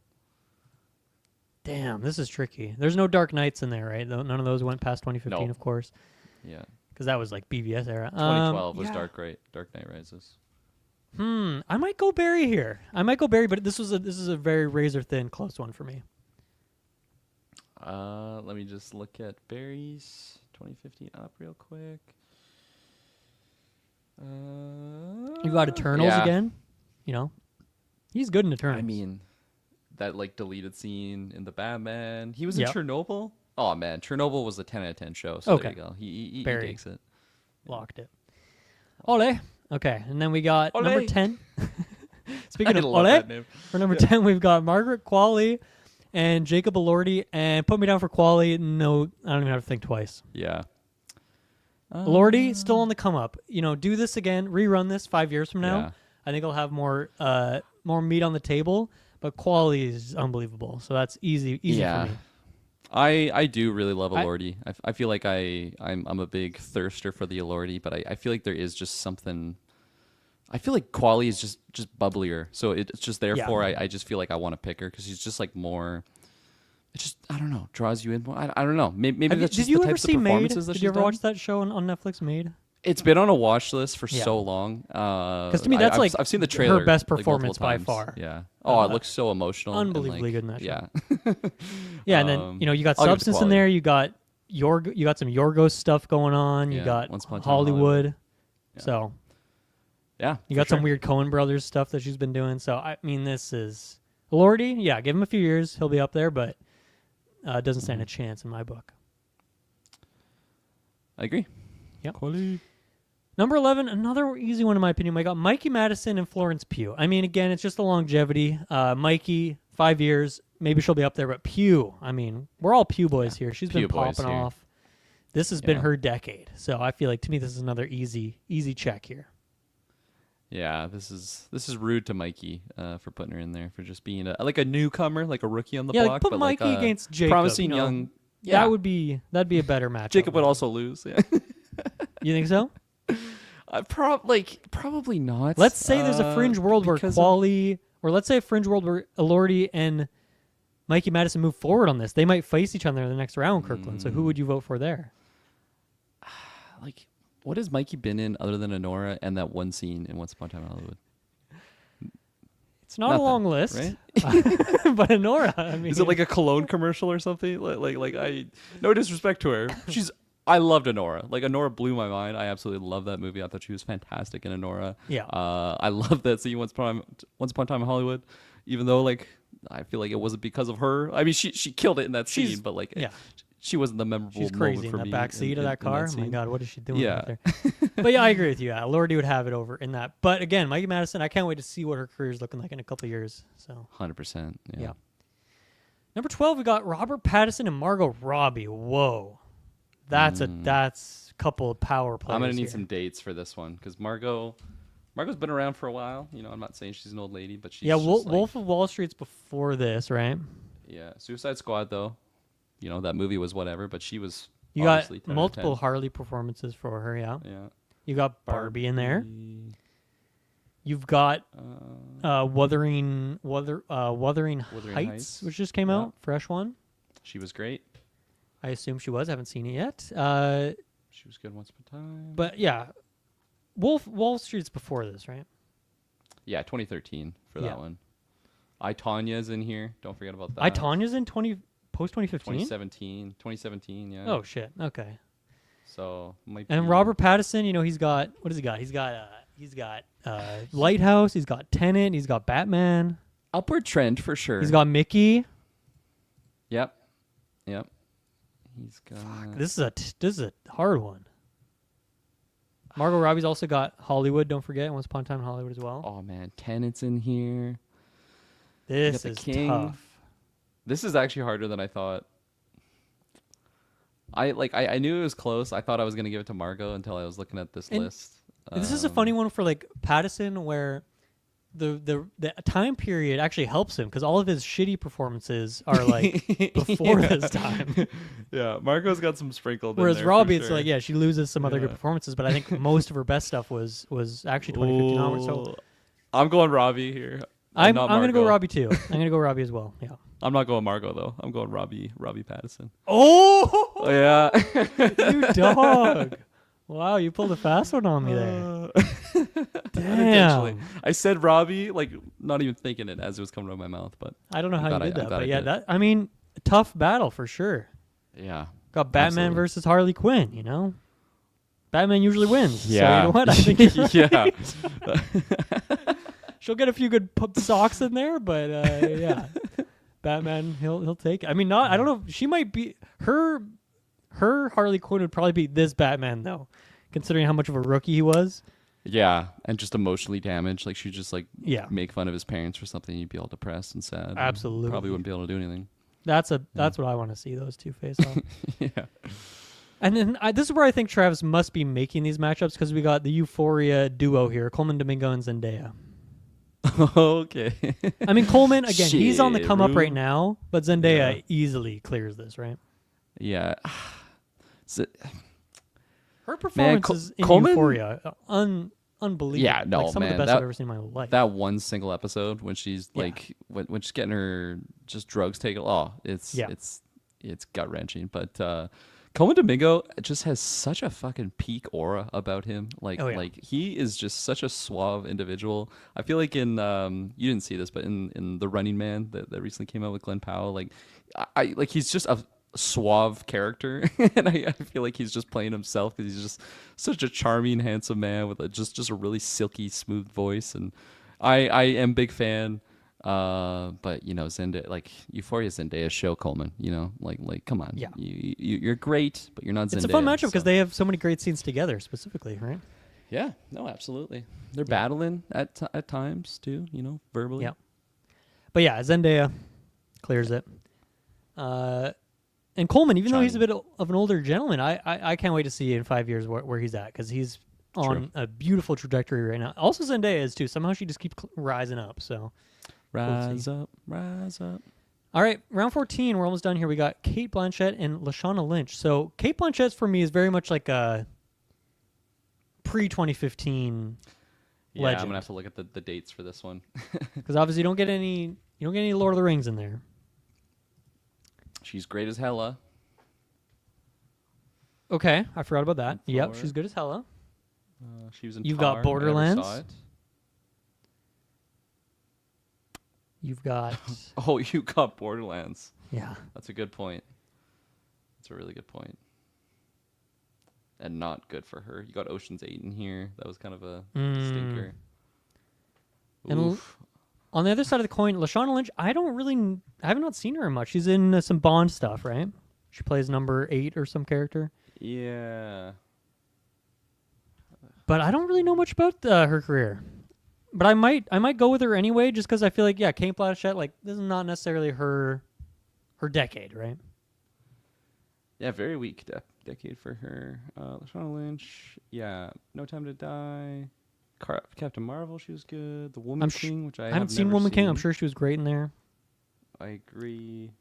damn, this is tricky. There's no Dark Knights in there, right? None of those went past 2015, No. of course, Yeah, because that was like BVS era. 2012 was yeah. Dark Knight Rises. I might go Barry here. But this is a very razor thin close one for me. Let me just look at Barry's 2015 up real quick. You got Eternals yeah. again. You know, he's good in Eternals. I mean, that like deleted scene in the Batman. He was in Yep. Chernobyl. Oh man, Chernobyl was a 10 out of 10 show. So Okay. there you go. He Barry. takes it. Locked it. Ole. Okay, and then we got Ole. number 10. Speaking I of love Ole, that name. for number 10, we've got Margaret Qualley and Jacob Elordi. And put me down for Qualley. No, I don't even have to think twice. Yeah. Elordi, still on the come up. You know, do this again, rerun this 5 years from now. Yeah. I think I'll have more meat on the table. But Qualley is unbelievable. So that's easy Yeah. for me. I do really love Elordi. I feel like I'm a big thirster for the Elordi, but I feel like there is just something. I feel like Quali is just bubblier, so it's just therefore I just feel like I want to pick her because she's just like more. It just I don't know draws you in more. I don't know. Maybe that's just Did you the ever types see of Made? performances that Did she's you ever done. watch that show on Netflix, Made? It's been on a watch list for Yeah. so long. Because to me, that's I've seen the trailer. her best like, multiple performance by times. far. Yeah. Oh, it looks so emotional. Unbelievably and, like, good in that show. Yeah. Yeah, and then you got I'll give it to Substance in Quali. there. You got some Yorgos stuff going on. You Yeah, got Once Upon a Time Hollywood. Yeah. So Yeah. you for got some sure. weird Coen Brothers stuff that she's been doing. So I mean, this is Lordy. Yeah, give him a few years, he'll be up there, but it doesn't stand a chance in my book. I agree. Yep. Quali. Number 11, another easy one in my opinion. I got Mikey Madison and Florence Pugh. I mean, again, it's just the longevity. Mikey, 5 years, maybe she'll be up there, but Pugh, I mean, we're all Pugh boys here. She's Pugh been boys popping here. off. This has been Yeah. her decade. So I feel like to me this is another easy check here. Yeah, this is rude to Mikey for putting her in there for just being like a newcomer, like a rookie on the Yeah, block. like put but Mikey like, against Jacob. promising you know. young. Yeah, That'd be a better matchup. Jacob would also lose. Yeah, You think so? probably not. Let's say there's a fringe world where because Quali, or let's say a fringe world where Elordi and Mikey Madison move forward on this. They might face each other in the next round, Kirkland. So who would you vote for there? like, what has Mikey been in other than Honora and that one scene in Once Upon a Time in Hollywood? It's not Nothing, a long list, right? but Honora. I mean, Is it like a cologne commercial or something? Like I no disrespect to her. I loved Honora. Like Honora blew my mind. I absolutely love that movie. I thought she was fantastic in Honora. Yeah. I love that scene Once Upon a Time in Hollywood. Even though like I feel like it wasn't because of her. I mean she killed it in that scene, but like yeah. she wasn't the memorable She's moment crazy in for that me back seat of that car. Oh my scene. God, what is she doing Yeah. out there? But yeah, I agree with you. Yeah, Lordy would have it over in that. But again, Mikey Madison, I can't wait to see what her career is looking like in a couple of years. So 100%. Yeah. yeah. Number 12, we got Robert Pattinson and Margot Robbie. Whoa, that's a couple of power players. I'm gonna need here. some dates for this one because Margot's been around for a while. You know, I'm not saying she's an old lady, but she's Yeah, just Wolf of Wall Street's before this, right? Yeah, Suicide Squad though, you know that movie was whatever, but she was. You got obviously 10 out of multiple 10. Harley performances for her. Yeah, Yeah. you got Barbie in there. Barbie, You've got Wuthering Wuthering Heights, Heights. which just came Yeah. out, fresh one. She was great. I assume she was. I haven't seen it yet. She was good once upon a time. But yeah, Wall Street's before this, right? Yeah, 2013 for Yeah. that one. I Tanya's in here. Don't forget about that. I Tanya's in post 2015. 2017. Yeah. Oh shit. Okay. So might And be- Robert Pattinson, you know, he's got what has he got? He's got Lighthouse. He's got Tenet. He's got Batman. upward trend for sure. He's got Mickey. Yep. He's got. This is a hard one. Margot Robbie's also got Hollywood. Don't forget, Once Upon a Time in Hollywood as well. Oh man, Tenet's in here. This the is king. tough. This is actually harder than I thought. I knew it was close. I thought I was gonna give it to Margot until I was looking at this list. This is a funny one for like Pattison, where the time period actually helps him because all of his shitty performances are like before this time. Yeah, Margot's got some sprinkled. Whereas in there Robbie, for it's sure. like she loses some other good Yeah. performances, but I think most of her best stuff was actually 2015 onwards. So Ooh. I'm going Robbie here. I'm not gonna go Margot. Robbie too. I'm gonna go Robbie as well. Yeah. I'm not going Margot though. I'm going Robbie Pattison. Oh, Oh yeah. you dog! Wow, you pulled a fast one on me there. Unintentionally. Damn. I said Robbie, like not even thinking it as it was coming out of my mouth, but I don't know how you glad did I'm that, glad but I yeah, did. tough battle for sure. yeah. Got Batman Absolutely. versus Harley Quinn. You know, Batman usually wins. Yeah. So you know what? I think you're right. Yeah. She'll get a few good socks in there, but yeah, Batman he'll take it. I mean, I don't know. She might be her Harley Quinn would probably be this Batman though, considering how much of a rookie he was. Yeah, and just emotionally damaged. Like she'd just like Yeah. make fun of his parents for something. He'd be all depressed and sad. and Absolutely. probably wouldn't be able to do anything. That's what I want to see, those two face off. Yeah. And then this is where I think Travis must be making these matchups because we got the Euphoria duo here, Coleman Domingo and Zendaya. Okay. I mean, Coleman, again, he's on the Shit, come up Rube. right now, but Zendaya Yeah. easily clears this, right? Yeah. Her performances in Coleman- Euphoria, unbelievable. Yeah, no, like some of man, the best that- I've ever seen in my life. That one single episode when she's Yeah. like when she's getting her just drugs taken. Oh, it's Yeah. it's gut wrenching. But Coleman Domingo just has such a fucking peak aura about him. Like Oh, yeah. like he is just such a suave individual. I feel like in you didn't see this, but in The Running Man that recently came out with Glenn Powell, like I like he's just a suave character, and I feel like he's just playing himself because he's just such a charming, handsome man with just a really silky, smooth voice. And I am big fan. But you know, Zendaya, like Euphoria, Zendaya show Coleman. You know, like come on, Yeah. you're great, but you're not Zendaya. it's a fun matchup because so- they have so many great scenes together, specifically, right? Yeah, no, absolutely. They're battling at times too. You know, verbally. Yeah. But yeah, Zendaya clears it. And Coleman, even though he's a bit of an older gentleman, I can't wait to see in 5 years where he's at because he's on a beautiful trajectory right now. Also, Zendaya is too. Somehow she just keeps rising up. So Rise up, rise up. all right, round 14. We're almost done here. We got Kate Blanchett and Lashana Lynch. So Kate Blanchett for me is very much like a pre-2015 Yeah, legend. I'm gonna have to look at the dates for this one. Because obviously you don't get any Lord of the Rings in there. She's great as hella. Okay, I forgot about that. Yep, Thor. she's good as hella. She was in. You've Tar, got if I ever Borderlands. saw it. You've got Oh, you got Borderlands. yeah. That's a good point. That's a really good point. And not good for her. You got Ocean's 8 in here. That was kind of a stinker. And Oof. On the other side of the coin, Lashana Lynch, I have not seen her much. She's in some Bond stuff, right? She plays number 8 or some character. Yeah. But I don't really know much about her career. But I might go with her anyway, just because I feel like Kate Blanchett, like this is not necessarily her decade, right? Yeah, very weak decade for her. Lashana Lynch. Yeah. No Time to Die. Captain Marvel, she was good. The Woman King, which I haven't seen never Woman King. I'm sure she was great in there. I agree.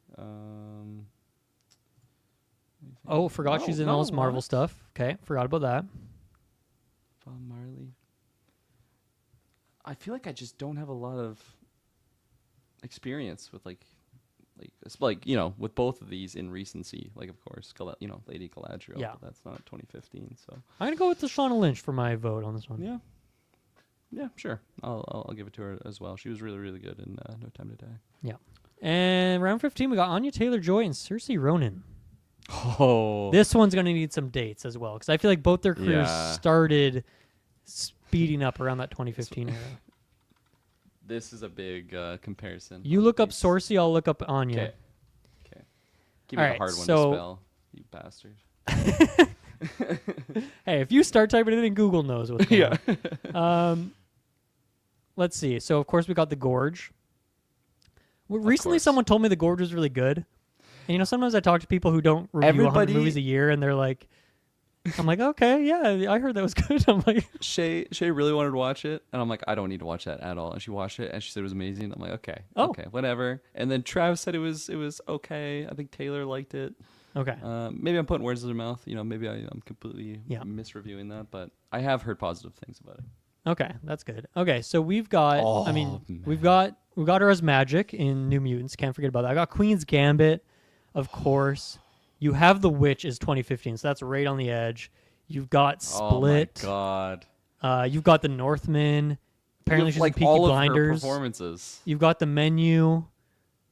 Oh, forgot she's in all this Marvel stuff. Okay, forgot about that. Bob Marley. I feel like I just don't have a lot of experience with like you know, with both of these in recency. Like, of course, Lady Galadriel. Yeah. But that's not 2015. So I'm gonna go with Lashana Lynch for my vote on this one. yeah, yeah, sure. I'll give it to her as well. She was really, really good in No Time to Die. Yeah. And round 15, we got Anya Taylor-Joy and Saoirse Ronan. Oh, This one's going to need some dates as well, because I feel like both their careers Yeah. started speeding up around that 2015 era. this is a big comparison. You on look up dates. Saoirse, I'll look up Anya. Okay. Give me All right, the hard one so- to spell, you bastard. Hey, if you start typing it in, Google knows what's going Yeah. on. Let's see. So, of course, we got The Gorge. Recently, course. someone told me The Gorge was really good. And sometimes I talk to people who don't review 100 movies a year, and they're like, I'm like, okay, yeah, I heard that was good. I'm like, Shay really wanted to watch it, and I'm like, I don't need to watch that at all. And she watched it, and she said it was amazing. I'm like, okay, whatever. And then Trav said it was okay. I think Taylor liked it. okay. Maybe I'm putting words in their mouth. Maybe I'm completely misreviewing that, but I have heard positive things about it. Okay, that's good. Okay, so we've got. Man. we've got her as Magic in New Mutants. Can't forget about that. I got Queen's Gambit, of course. You have The Witch is 2015, so that's right on the edge. You've got Split. Oh my god. You've got The Northman. Apparently, she's like in Peaky all Blinders. Of her performances. You've got The Menu.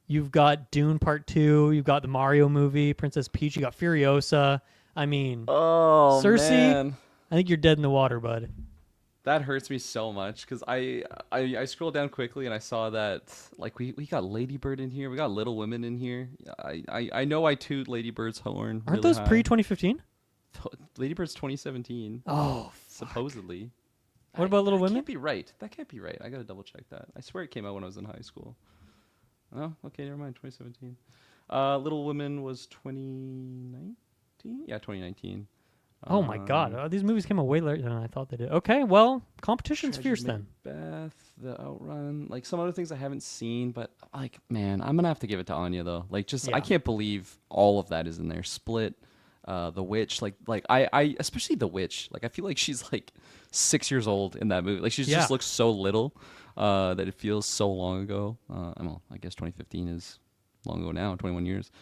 You've got Dune Part 2. You've got the Mario movie, Princess Peach. You got Furiosa. I mean, Cersei. Man. I think you're dead in the water, bud. That hurts me so much because I scrolled down quickly and I saw that like we got Lady Bird in here, we got Little Women in here. I know I toot Lady Bird's horn. Aren't really those pre 2015? Lady Bird's 2017. Oh, supposedly. What about Little Women? That can't be right. I gotta double check that. I swear it came out when I was in high school. Oh, okay, never mind. 2017. Little Women was 2019. Yeah, 2019. Oh my God! These movies came out way later than I thought they did. Okay, well, competition's fierce then. Beth, The Outrun, like some other things I haven't seen, but like, man, I'm gonna have to give it to Anya though. Like, I can't believe all of that is in there. Split, The Witch, like I especially The Witch. Like, I feel like she's like 6 years old in that movie. Like, she just looks so little that it feels so long ago. Well, I guess 2015 is long ago now, 21 years.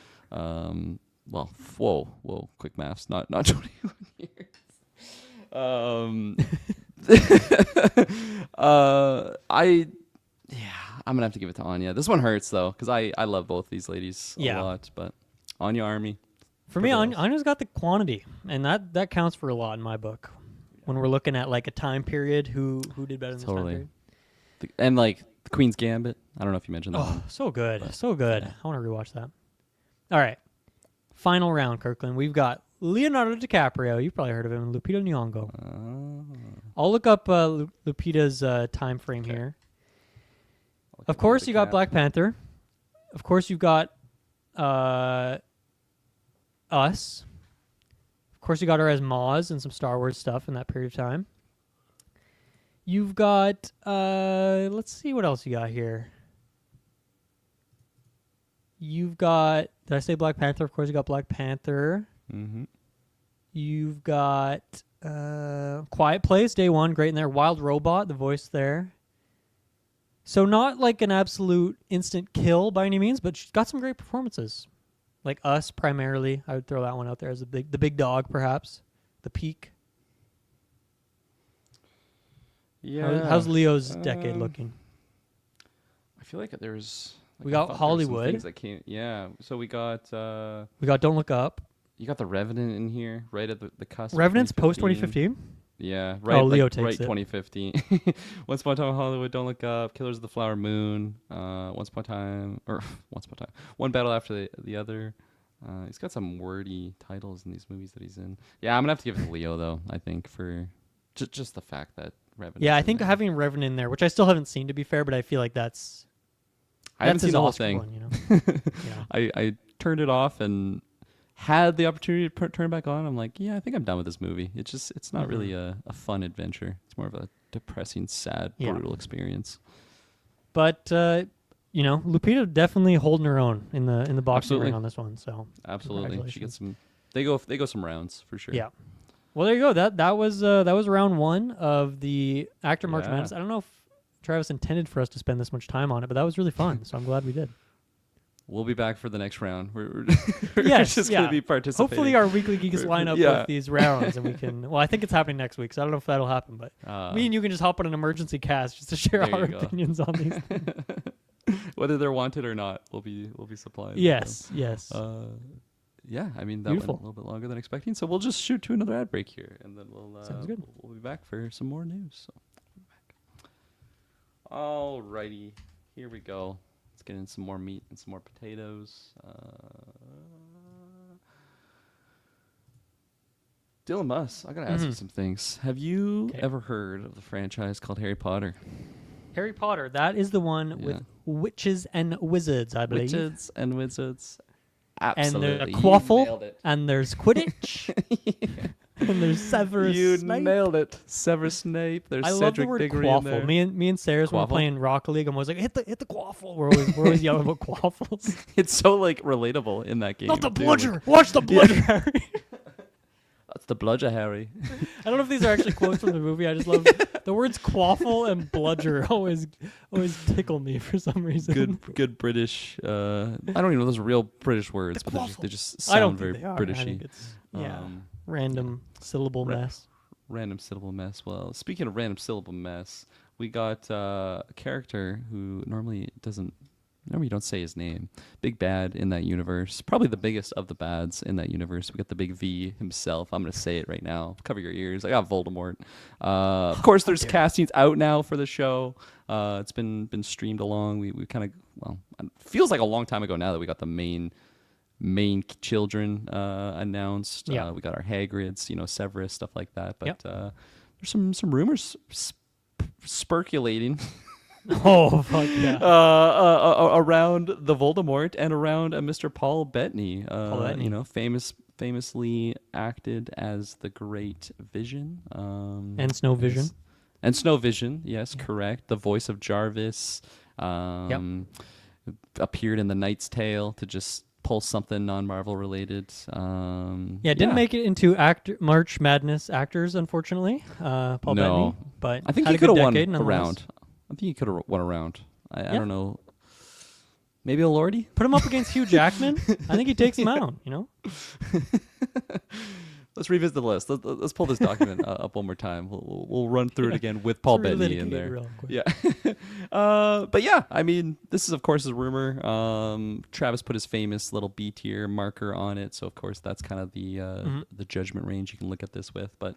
Well, whoa, quick maths, not 21 years. I'm gonna have to give it to Anya. This one hurts though, because I love both these ladies a lot, but Anya Army. For me, Anya's got the quantity, and that counts for a lot in my book. When we're looking at like a time period, who did better in this time period? And like the Queen's Gambit. I don't know if you mentioned that. Oh, so good, so good. Yeah. I want to rewatch that. All right. Final round, Kirkland. We've got Leonardo DiCaprio. You've probably heard of him. Lupita Nyong'o. I'll look up Lupita's time frame here. Of course, you got Black Panther. Of course, you've got Us. Of course, you got her as Maz and some Star Wars stuff in that period of time. You've got... let's see what else you got here. You've got... Did I say Black Panther? Of course, you got Black Panther. Mm-hmm. You've got Quiet Place, Day One, great in there. Wild Robot, the voice there. So not like an absolute instant kill by any means, but she's got some great performances. Like Us, primarily. I would throw that one out there as the big dog, perhaps. The Peak. Yeah. How's Leo's decade looking? I feel like there's... We got Hollywood. Things that came, so we got Don't Look Up. You got The Revenant in here, right at the cusp. Revenant's post 2015. Yeah, right. Leo takes it. 2015. Once Upon a Time in Hollywood, Don't Look Up, Killers of the Flower Moon, Once Upon a Time, One Battle After the Other. He's got some wordy titles in these movies that he's in. Yeah, I'm gonna have to give it to Leo though. I think for just the fact that Revenant. Yeah, I think having Revenant in there, which I still haven't seen to be fair, but I feel like that's. I haven't seen the whole thing. One, I turned it off and had the opportunity to turn it back on. I'm like, yeah, I think I'm done with this movie. It's not really a fun adventure. It's more of a depressing, sad, brutal experience. But Lupita definitely holding her own in the boxing ring on this one. So absolutely, she gets some. They go some rounds for sure. Yeah. Well, there you go. That was round one of the Actor March Madness. I don't know if Travis intended for us to spend this much time on it, but that was really fun. So I'm glad we did. We'll be back for the next round. We're just going to be participating. Hopefully our Weekly Geeks line up with these rounds, and we can... Well, I think it's happening next week, so I don't know if that'll happen, but me and you can just hop on an emergency cast just to share our opinions on these things. Whether they're wanted or not, we'll be supplying. Yes. Yeah, I mean, that went a little bit longer than expecting, so we'll just shoot to another ad break here, and then Sounds good. We'll be back for some more news. So, alrighty, here we go. Let's get in some more meat and some more potatoes. Dylan Buss, I gotta ask you some things. Have you ever heard of the franchise called Harry Potter? Harry Potter. That is the one with witches and wizards, I believe. Witches and wizards. And there's a Absolutely. You quaffle, nailed it. and there's Quidditch, and there's Severus You Snape. nailed it. Severus Snape. There's I love Cedric the word Diggory in there. quaffle. Me and Sarah's when we're Quaffle? playing Rocket League, I'm always like, hit the quaffle. We're always yelling about quaffles. It's so like relatable in that game. Not the too. bludger. Watch the bludger, Harry. That's the bludger, Harry. I don't know if these are actually quotes from the movie. I just love the words quaffle and bludger. Always tickle me for some reason. Good British. I don't even know those are real British words, but they just I don't sound very think they are. Britishy. I think it's random syllable mess. Random syllable mess. Well, speaking of random syllable mess, we got a character who normally you don't say his name. Big bad in that universe. Probably the biggest of the bads in that universe. We got the big V himself. I'm going to say it right now. Cover your ears. I got Voldemort. Of course, there's castings out now for the show. It's been streamed along. We kind of, it feels like a long time ago now that we got the main children announced. Yeah. We got our Hagrids, Severus, stuff like that. But there's some rumors speculating. Oh, fuck yeah. Around the Voldemort and around Mr. Paul Bettany. Famously acted as the Great Vision. And Snow Vision. And Snow Vision, yes, correct. The voice of Jarvis. Appeared in The Knight's Tale to just pull something non-Marvel related. Didn't make it into March Madness actors, unfortunately. Paul Bettany. But I think had he a good could have won decade a round. I think he could have won a round. I don't know. Maybe a Lordy? Put him up against Hugh Jackman. I think he takes him out, Let's revisit the list. Let's pull this document up one more time. We'll run through it again with Paul Bettany in there. Yeah. But yeah, I mean, this is, of course, a rumor. Travis put his famous little B tier marker on it. So, of course, that's kind of the judgment range you can look at this with. But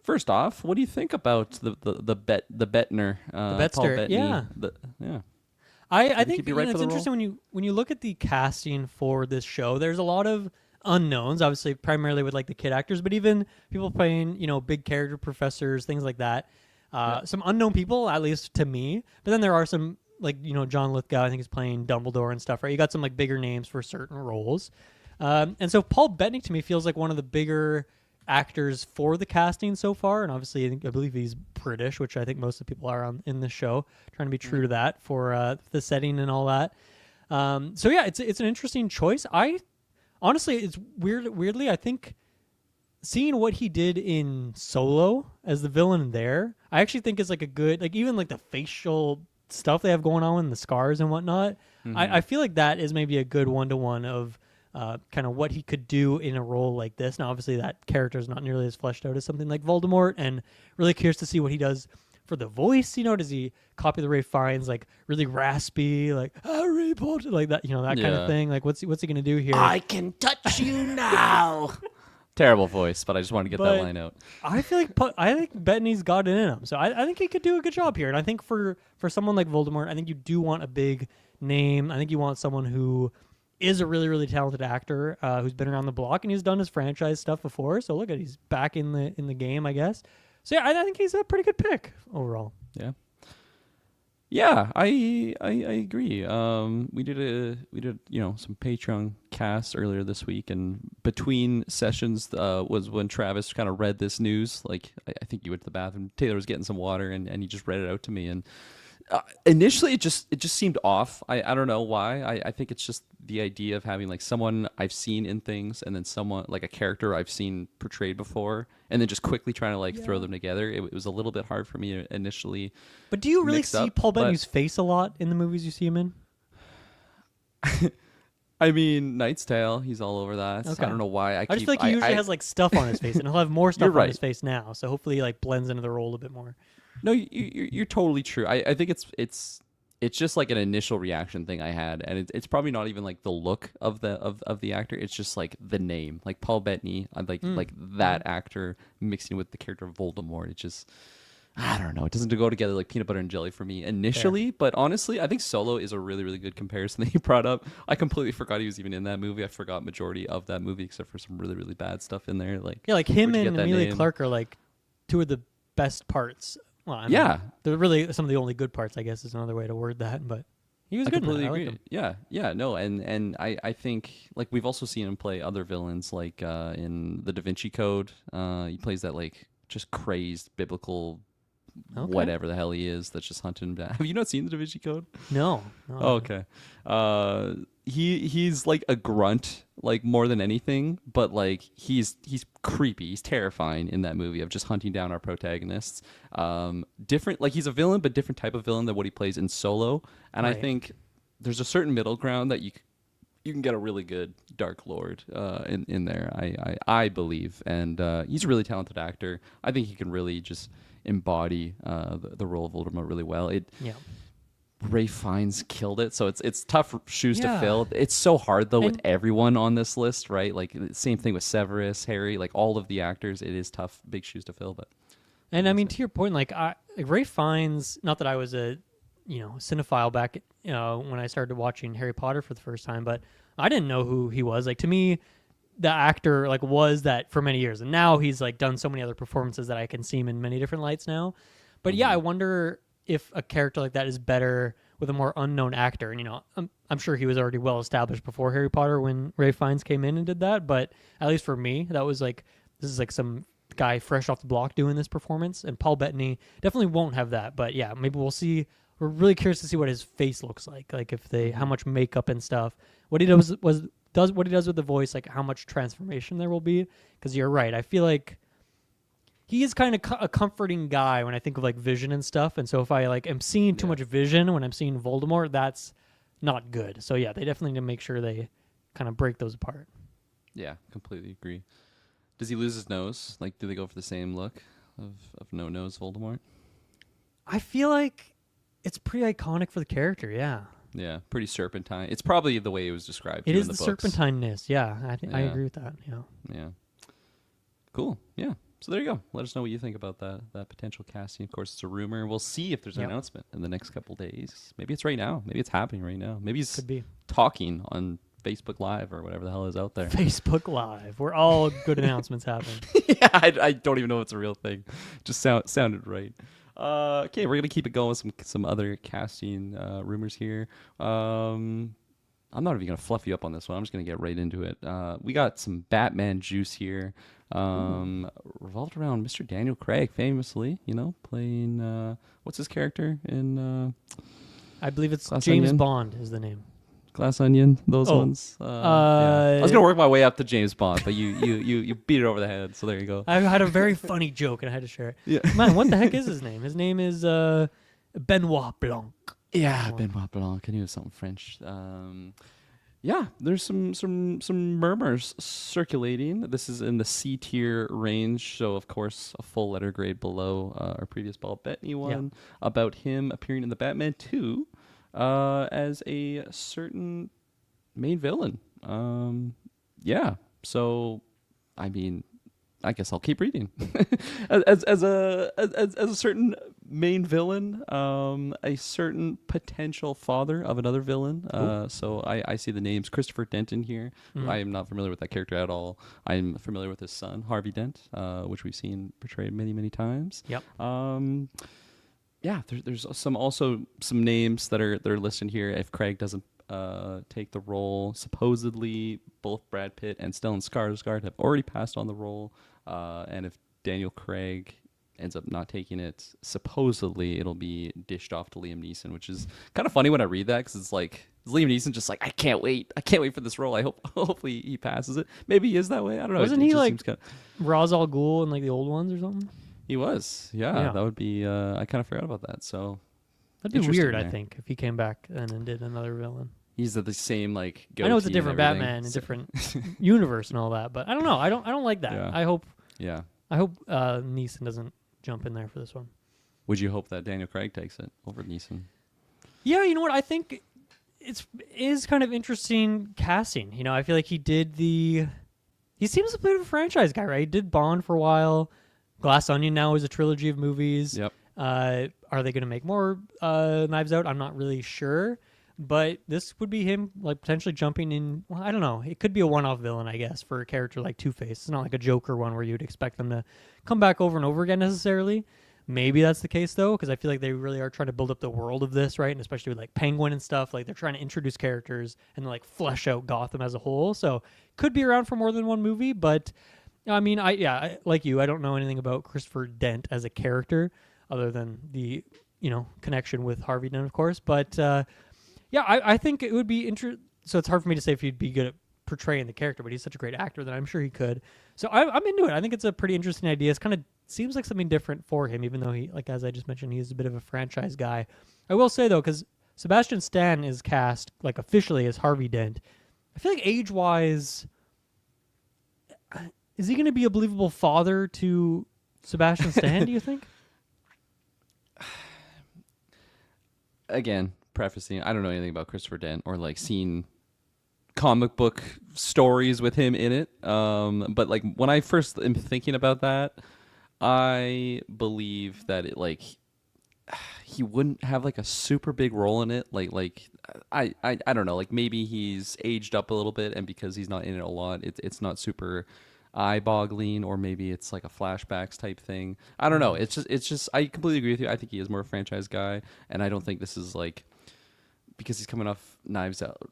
first off, what do you think about the Bettner? The Paul Bettster, Bettany? yeah. I think right it's interesting when you look at the casting for this show. There's a lot of unknowns, obviously, primarily with like the kid actors, but even people playing big character professors, things like that. Some unknown people, at least to me. But then there are some like John Lithgow, I think, is playing Dumbledore and stuff. Right? You got some like bigger names for certain roles, and so Paul Bettany to me feels like one of the bigger actors for the casting so far, and obviously I believe he's British, which I think most of the people are in this show, trying to be true to that for the setting and all that. So yeah, it's an interesting choice. I honestly, it's weirdly, I think seeing what he did in Solo as the villain there, I actually think is like a good, like even like the facial stuff they have going on and the scars and whatnot. I feel like that is maybe a good one-to-one of kind of what he could do in a role like this. Now, obviously, that character is not nearly as fleshed out as something like Voldemort, and really curious to see what he does for the voice. Does he copy the Ralph Fiennes, like really raspy, like Harry Potter, like that, that kind of thing? Like, what's he gonna do here? I can touch you now. Terrible voice, but I just wanted to get that line out. I think Bettany's got it in him, so I think he could do a good job here. And I think for someone like Voldemort, I think you do want a big name. I think you want someone who is a really, really talented actor who's been around the block and he's done his franchise stuff before. So look he's back in the game, I guess. So yeah, I think he's a pretty good pick overall. Yeah, I agree. We did some Patreon casts earlier this week, and between sessions was when Travis kind of read this news. Like I think you went to the bathroom. Taylor was getting some water, and he just read it out to me. And initially, it just seemed off. I don't know why. I think it's just the idea of having like someone I've seen in things, and then someone like a character I've seen portrayed before, and then just quickly trying to like throw them together. It was a little bit hard for me initially. But do you really see Paul Bettany's face a lot in the movies you see him in? I mean, Knight's Tale, he's all over that. Okay. I don't know why. I just feel like he usually has like stuff on his face, and he'll have more stuff on his face now. So hopefully, he like blends into the role a bit more. No, you're totally true. I think it's just like an initial reaction thing I had, and it's probably not even like the look of the actor. It's just like the name, like Paul Bettany, like that actor mixing with the character of Voldemort. It just, I don't know. It doesn't go together like peanut butter and jelly for me initially. Fair. But honestly, I think Solo is a really, really good comparison that you brought up. I completely forgot he was even in that movie. I forgot majority of that movie except for some really, really bad stuff in there. Like him and Emilia Clarke are like two of the best parts Well, I mean, Yeah, they're really some of the only good parts, I guess, is another way to word that. But he was I good in that. completely I liked agree. him. Yeah, no, and I think like we've also seen him play other villains, like in the Da Vinci Code. He plays that like just crazed biblical Okay. whatever the hell he is that's just hunting him down. Have you not seen the Da Vinci Code? No. I Oh, haven't. okay. He's like a grunt, like more than anything, but like he's creepy. He's terrifying in that movie of just hunting down our protagonists. Different, like he's a villain, but different type of villain than what he plays in Solo. And I Right. think there's a certain middle ground that you can get a really good Dark Lord in there. I believe, and he's a really talented actor. I think he can really just embody the role of Voldemort really well. Yeah. Ray Fiennes killed it, so it's tough shoes to Yeah. fill. It's so hard though with And- everyone on this list, right? Like same thing with Severus, Harry, like all of the actors. It is tough, big shoes to fill. But And I mean, to your point, like Ray Fiennes. Not that I was a cinephile back when I started watching Harry Potter for the first time, but I didn't know who he was. Like to me, the actor like was that for many years, and now he's like done so many other performances that I can see him in many different lights now. But yeah, I wonder if a character like that is better with a more unknown actor. And I'm sure he was already well established before Harry Potter when Ray Fiennes came in and did that. But at least for me, that was like this is like some guy fresh off the block doing this performance. And Paul Bettany definitely won't have that. But yeah, maybe we'll see. We're really curious to see what his face looks like if they how much makeup and stuff. What he does what he does with the voice, like how much transformation there will be. Because you're right, I feel like he is kind of a comforting guy when I think of like Vision and stuff. And so if I like am seeing too much Vision when I'm seeing Voldemort, that's not good. So yeah, they definitely need to make sure they kind of break those apart. yeah, completely agree. Does he lose his nose? Like, do they go for the same look of no nose Voldemort? I feel like it's pretty iconic for the character. Yeah, Yeah, pretty serpentine. It's probably the way it was described. it too is in the the books. serpentineness. Yeah, I Yeah. agree with that. Yeah. Yeah. Cool. Yeah. So there you go. Let us know what you think about that potential casting. Of course, it's a rumor. We'll see if there's an Yep. announcement in the next couple days. Maybe it's right now. Maybe it's happening right now. Maybe he's Could be talking on Facebook Live or whatever the hell is out there. Facebook Live, where all good announcements happen. Yeah, I don't even know if it's a real thing. Just sounded right. Okay, we're gonna keep it going with some other casting rumors here. I'm not even gonna fluff you up on this one. I'm just gonna get right into it. We got some Batman juice here, revolved around Mr. Daniel Craig, famously, playing what's his character in I believe it's Glass James Onion? Bond is the name. Glass Onion, those Oh. ones. Yeah. I was gonna work my way up to James Bond, but you beat it over the head. So there you go. I had a very funny joke and I had to share it. Yeah. Man, what the heck is his name? His name is Benoit Blanc. Yeah, Benoit Blanc. I knew it was something French. Yeah, there's some murmurs circulating. This is in the C tier range, so of course a full letter grade below our previous Paul Bettany one about him appearing in the Batman 2 as a certain main villain. Yeah, so I mean, I guess I'll keep reading. as a certain main villain, a certain potential father of another villain. So I see the names Christopher Denton here. I am not familiar with that character at all. I'm familiar with his son Harvey Dent, which we've seen portrayed many times. Yep. Yeah, there's some names that are listed here. If Craig doesn't take the role, supposedly both Brad Pitt and Stellan Skarsgård have already passed on the role. And if Daniel Craig ends up not taking it, supposedly it'll be dished off to Liam Neeson, which is kind of funny when I read that because it's like, is Liam Neeson just like, I can't wait for this role. Hopefully he passes it. Maybe he is that way. I don't know. Wasn't It he just like seems kinda... Ra's al Ghul in like the old ones or something? He was. Yeah. That would be. I kind of forgot about that. So That'd be interesting weird, I there. think, if he came back and then did another villain. He's the same like. I know it's a goatee and different everything. Batman, a different universe and all that, but I don't know. I don't like that. Yeah. I hope Yeah. Neeson doesn't jump in there for this one. Would you hope that Daniel Craig takes it over Neeson? Yeah, you know what? I think is kind of interesting casting. I feel like he seems a bit of a franchise guy, right? He did Bond for a while. Glass Onion now is a trilogy of movies. Yep. Are they going to make more Knives Out? I'm not really sure. But this would be him like potentially jumping in. Well, I don't know. It could be a one-off villain, I guess, for a character like Two-Face. It's not like a Joker one where you'd expect them to come back over and over again necessarily. Maybe that's the case though, because I feel like they really are trying to build up the world of this, right? And especially with like Penguin and stuff, like they're trying to introduce characters and like flesh out Gotham as a whole. So could be around for more than one movie, but I mean, like you, I don't know anything about Christopher Dent as a character other than the connection with Harvey Dent, of course. But I think it would be interesting. So it's hard for me to say if he'd be good at portraying the character, but he's such a great actor that I'm sure he could. So I'm into it. I think it's a pretty interesting idea. It's kind of seems like something different for him, even though he, like as I just mentioned, he's a bit of a franchise guy. I will say though, because Sebastian Stan is cast like officially as Harvey Dent, I feel like age-wise, is he going to be a believable father to Sebastian Stan? Do you think? Again, prefacing, I don't know anything about Christopher Dent or like seen comic book stories with him in it. But like when I first am thinking about that, I believe that it like he wouldn't have like a super big role in it. I don't know. Like maybe he's aged up a little bit, and because he's not in it a lot, it's not super eye-boggling, or maybe it's like a flashbacks type thing. I don't know. It's just I completely agree with you. I think he is more a franchise guy, and I don't think this is like because he's coming off Knives Out.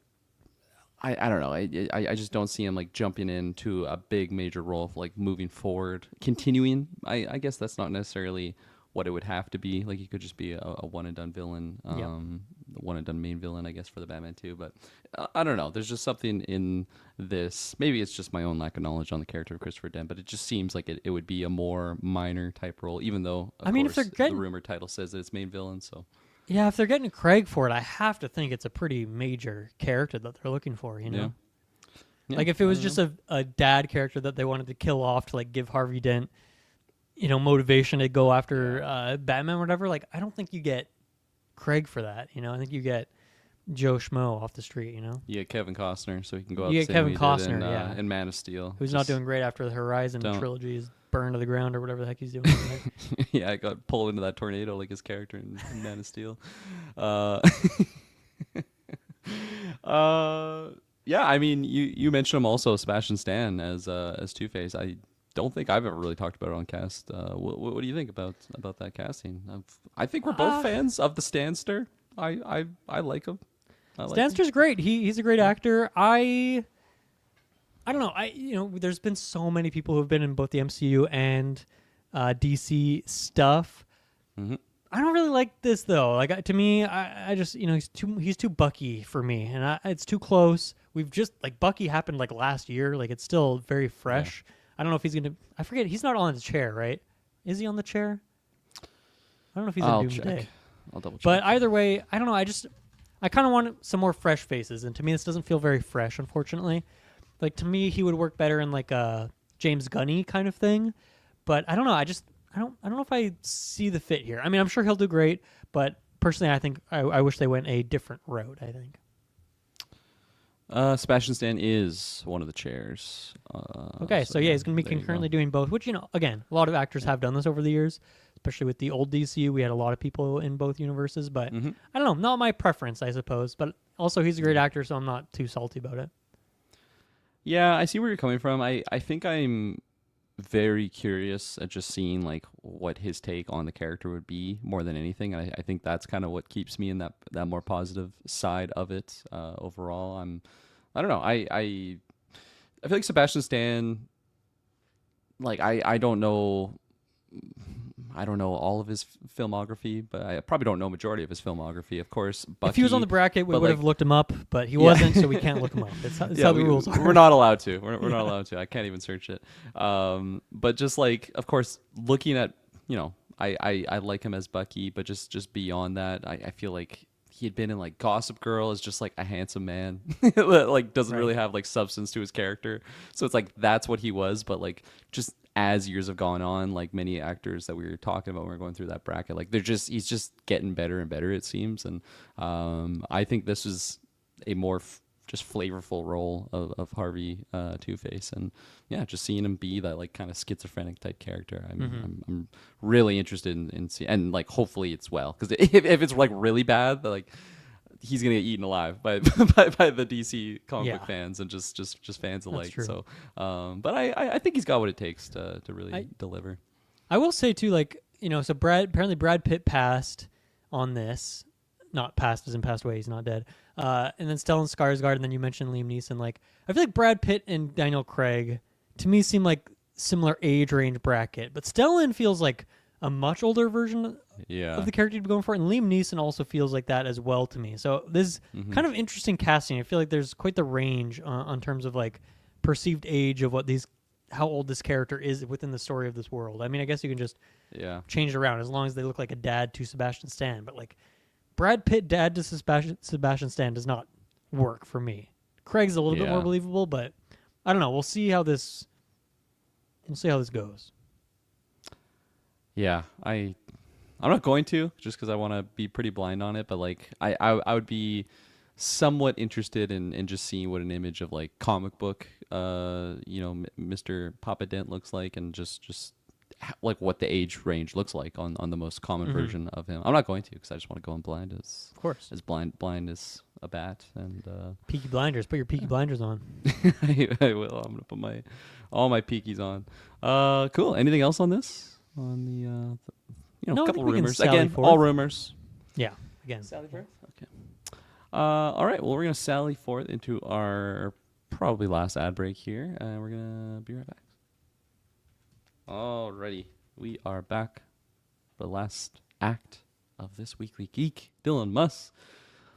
I don't know. I just don't see him like jumping into a big major role like moving forward, continuing. I guess that's not necessarily what it would have to be. Like he could just be a one and done villain, one and done main villain, I guess, for the Batman too. But I don't know. There's just something in this. Maybe it's just my own lack of knowledge on the character of Christopher Dent, but it just seems like it would be a more minor type role, even though of course, if the rumor title says that it's main villain. So. Yeah, if they're getting Craig for it, I have to think it's a pretty major character that they're looking for, Yeah. Like if it was just a dad character that they wanted to kill off to like give Harvey Dent, motivation to go after Batman or whatever, like I don't think you get Craig for that, I think you get Joe Schmo off the street, Yeah, Kevin Costner, so he can go out you the get same Kevin way he did Costner, in Man of Steel. Who's not doing great after the Horizon trilogy is burned to the ground or whatever the heck he's doing. Yeah, I got pulled into that tornado like his character in Man of Steel. Yeah, I mean, you mentioned him also, Sebastian Stan as Two-Face. I don't think I've ever really talked about it on cast. What do you think about that casting? I think we're both fans of the Stanster. I like him. Stanster's great. He's a great actor. I don't know. There's been so many people who have been in both the MCU and DC stuff. Mm-hmm. I don't really like this though. Like to me, I just he's too Bucky for me, and it's too close. We've just like Bucky happened like last year. Like it's still very fresh. Yeah. I don't know if he's gonna. I forget. He's not on the chair, right? Is he on the chair? I don't know if he's in Doomsday. I'll double check. But either way, I don't know. I kind of want some more fresh faces, and to me, this doesn't feel very fresh, unfortunately. Like to me, he would work better in like a James Gunny kind of thing. But I don't know. I don't know if I see the fit here. I mean, I'm sure he'll do great, but personally, I think I wish they went a different road. I think. Sebastian Stan is one of the chairs. Okay, so he's going to be concurrently doing both, which, again, a lot of actors have done this over the years, especially with the old DCU. We had a lot of people in both universes, but I don't know, not my preference, I suppose. But also, he's a great actor, so I'm not too salty about it. Yeah, I see where you're coming from. I think I'm very curious at just seeing like what his take on the character would be more than anything. And I think that's kind of what keeps me in that more positive side of it overall. I don't know. I feel like Sebastian Stan, like I don't know all of his filmography, but I probably don't know majority of his filmography. Of course, Bucky, if he was on the bracket, we would have looked him up, but he wasn't, so we can't look him up. It's how the rules are. We're not allowed to. We're not allowed to. I can't even search it. But just like, of course, looking at, I like him as Bucky, but just beyond that, I feel like he had been in like Gossip Girl as just like a handsome man, like doesn't really have like substance to his character. So it's like that's what he was, but like just as years have gone on, like many actors that we were talking about when we were going through that bracket, like he's just getting better and better, it seems. And I think this is a more just flavorful role of Harvey Two-Face, and yeah, just seeing him be that like kind of schizophrenic type character, I'm really interested in seeing, and like hopefully it's well, because if it's like really bad, like he's gonna get eaten alive by the DC comic book fans and just fans alike. True. So, but I think he's got what it takes to really deliver. I will say too, like So apparently Brad Pitt passed on this. Not passed as in passed away, he's not dead. And then Stellan Skarsgård, and then you mentioned Liam Neeson. Like, I feel like Brad Pitt and Daniel Craig, to me, seem like similar age range bracket. But Stellan feels like a much older version of the character to be going for, and Liam Neeson also feels like that as well to me. So this is kind of interesting casting. I feel like there's quite the range on terms of like perceived age of how old this character is within the story of this world. I mean, I guess you can just change it around as long as they look like a dad to Sebastian Stan. But like Brad Pitt dad to Sebastian Stan does not work for me. Craig's a little bit more believable, but I don't know. We'll see how this goes. Yeah, I'm not going to just because I want to be pretty blind on it, but like I would be somewhat interested in just seeing what an image of like comic book Mr. Papa Dent looks like, and just like what the age range looks like on the most common version of him. I'm not going to because I just want to go in blind as blind as a bat. And Peaky Blinders, put your Peaky Blinders on. I will. I'm gonna put all my peakies on. Cool. Anything else on this? On the no, a couple rumors again, all rumors. Yeah, again. Sally forth. Okay. All right. Well, we're gonna sally forth into our probably last ad break here, and we're gonna be right back. Alrighty, we are back for the last act of this weekly Geek. Dylan Muss.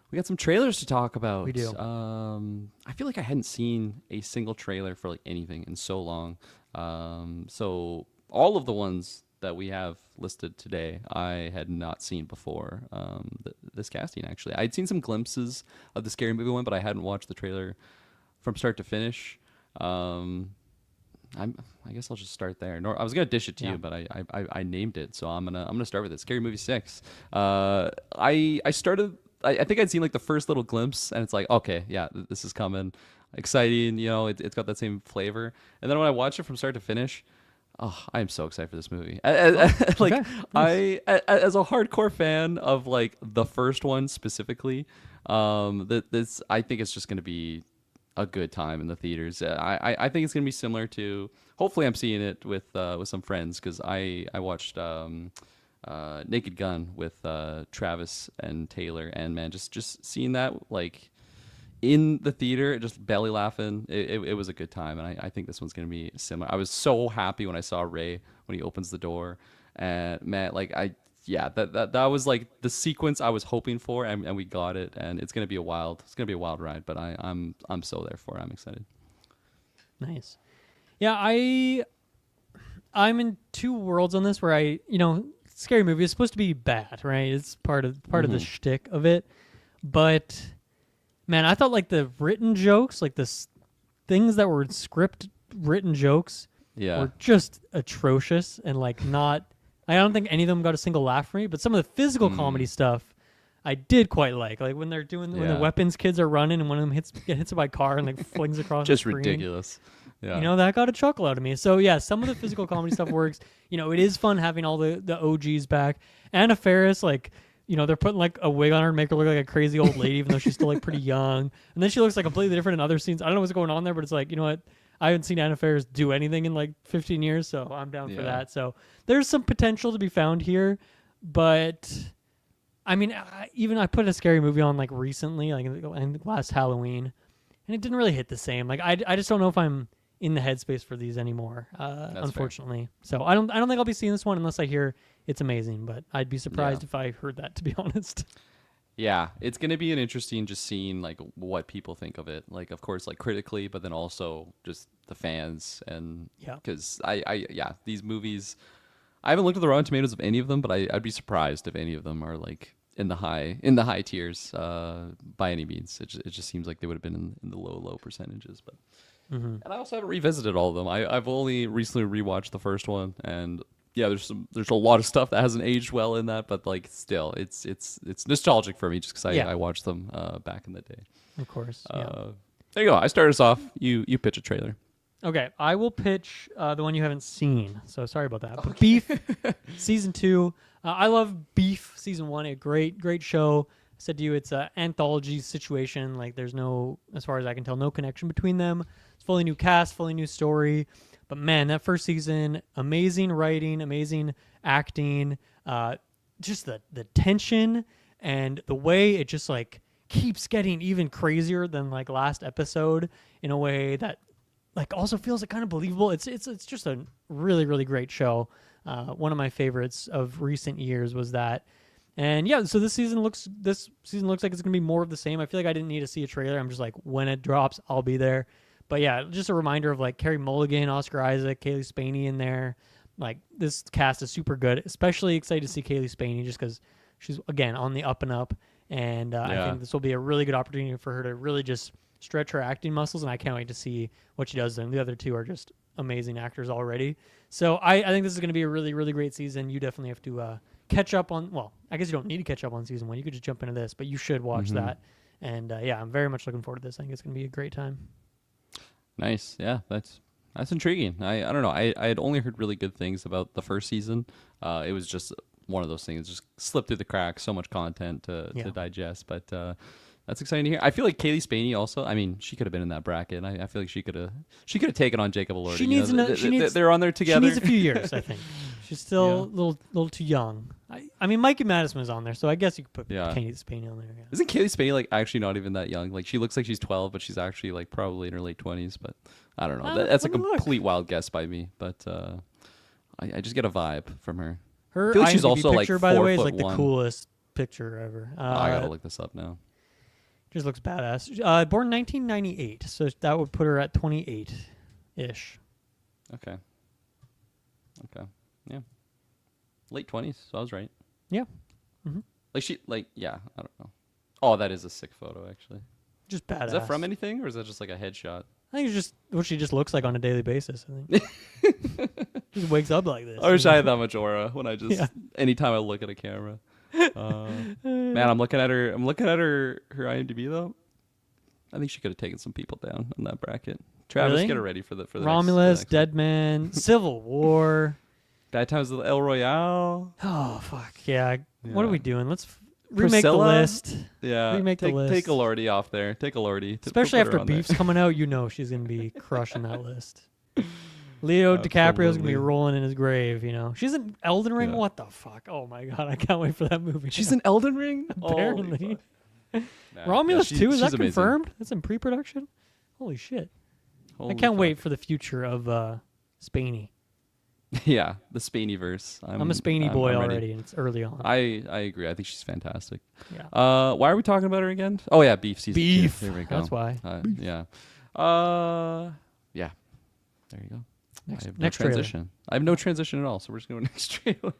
We got some trailers to talk about. We do. I feel like I hadn't seen a single trailer for like anything in so long. So all of the ones that we have listed today, I had not seen before this casting, actually. I'd seen some glimpses of the Scary Movie one, but I hadn't watched the trailer from start to finish. I guess I'll just start there. I was gonna dish it to you, but I named it, so I'm gonna start with it. Scary Movie 6. I started. I think I'd seen like the first little glimpse, and it's like, okay, yeah, this is coming, exciting. It's got that same flavor. And then when I watched it from start to finish, I am so excited for this movie. Like, okay, nice. As a hardcore fan of like the first one specifically, this I think it's just gonna be a good time in the theaters. I think it's gonna be similar to. Hopefully, I'm seeing it with some friends because I watched Naked Gun with Travis and Taylor, and man, just seeing that like in the theater, just belly laughing. It was a good time, and I think this one's gonna be similar. I was so happy when I saw Ray when he opens the door, and man, like that was like the sequence I was hoping for, and we got it, and it's gonna be a wild ride. But I'm so there for it. I'm excited. Nice. Yeah, I'm in two worlds on this where Scary Movie is supposed to be bad, right? It's part of the shtick of it, but man, I thought like the written jokes, like the things that were script written jokes, were just atrocious and like not. I don't think any of them got a single laugh for me, but some of the physical comedy stuff I did quite like when they're doing when the weapons kids are running and one of them gets hit by a car and like flings across just the screen. Ridiculous. Yeah. That got a chuckle out of me. So yeah, some of the physical comedy stuff works. It is fun having all the OGs back. Anna Faris, like, they're putting like a wig on her and make her look like a crazy old lady, even though she's still like pretty young. And then she looks like completely different in other scenes. I don't know what's going on there, but it's like, you know what? I haven't seen Anna Faris do anything in like 15 years, so I'm down for that. So there's some potential to be found here, but I mean, I put a Scary Movie on like recently, like I think last Halloween, and it didn't really hit the same. Like I just don't know if I'm in the headspace for these anymore, unfortunately. Fair. So I don't think I'll be seeing this one unless I hear it's amazing, but I'd be surprised if I heard that, to be honest. Yeah, it's going to be an interesting just seeing like what people think of it. Like, of course, like critically, but then also just the fans. And because these movies, I haven't looked at the Rotten Tomatoes of any of them, but I'd be surprised if any of them are like in the high tiers by any means. It just seems like they would have been in the low percentages. But and I also haven't revisited all of them. I've only recently rewatched the first one, and there's a lot of stuff that hasn't aged well in that, but like still, it's nostalgic for me just because I watched them back in the day. Of course. There you go. I started us off. You pitch a trailer. Okay, I will pitch the one you haven't seen. So sorry about that. But Beef season 2. I love Beef season 1. A great show. I said to you, it's an anthology situation. Like there's no, as far as I can tell, no connection between them. It's fully new cast, fully new story. But man, that first season, amazing writing, amazing acting, just the tension and the way it just like keeps getting even crazier than like last episode in a way that like also feels like kind of believable. It's just a really, really great show. One of my favorites of recent years was that. And yeah, so this season looks like it's gonna be more of the same. I feel like I didn't need to see a trailer. I'm just like, when it drops, I'll be there. But yeah, just a reminder of like Carey Mulligan, Oscar Isaac, Kaylee Spaney in there. Like this cast is super good. Especially excited to see Kaylee Spaney just because she's again on the up and up. And I think this will be a really good opportunity for her to really just stretch her acting muscles. And I can't wait to see what she does. And the other two are just amazing actors already. So I think this is going to be a really, really great season. You definitely have to catch up on, well, I guess you don't need to catch up on season 1. You could just jump into this, but you should watch that. And yeah, I'm very much looking forward to this. I think it's going to be a great time. Nice. Yeah, that's intriguing. I don't know. I had only heard really good things about the first season. It was just one of those things, just slipped through the cracks, so much content to digest. But that's exciting to hear. I feel like Kaylee Spaney also, I mean, she could have been in that bracket. I feel like she could have taken on Jacob Elordi. She needs they're on there together. She needs a few years, I think. She's still a little too young. I mean, Mikey Madison was on there, so I guess you could put Kaylee Spaney on there. Yeah. Isn't Kaylee Spaney like actually not even that young? Like she looks like she's 12, but she's actually like probably in her late 20s. But I don't know. That's a complete wild guess by me. But I just get a vibe from her. Her I feel like she's IMDb also picture, like by the way, is 4'1". like the coolest picture ever. I gotta look this up now. Just looks badass. Born 1998, so that would put her at 28-ish. Okay. Yeah. Late 20s, so I was right. Yeah. I don't know. Oh, that is a sick photo, actually. Just badass. Is that from anything, or is that just like a headshot? I think it's just what she just looks like on a daily basis. I think just wakes up like this. I wish I had that much aura when I just anytime I look at a camera. Man, I'm looking at her IMDb though. I think she could have taken some people down in that bracket. Travis, really? Get her ready for the Romulus, next Deadman, Civil War, Bad Times with El Royale. Oh fuck yeah! What are we doing? Let's remake Priscilla? the list. Yeah, remake the list. Take a Lordy off there. Take a Lordy, especially after Beef's coming out. You know she's gonna be crushing that list. Leo DiCaprio's gonna be rolling in his grave. You know she's in Elden Ring. What the fuck? Oh my god! I can't wait for that movie. She's in Elden Ring. Apparently. Romulus 2 is that confirmed? Amazing. That's in pre-production. Holy shit! I can't wait for the future of Spaney. Yeah, the Spaney-verse. I'm a Spaney boy already, and it's early on. I agree. I think she's fantastic. Yeah. Why are we talking about her again? Oh yeah, Beef season 2. There we go. That's why. Yeah. Yeah. There you go. Next transition. trailer. I have no transition at all, so we're just going next trailer.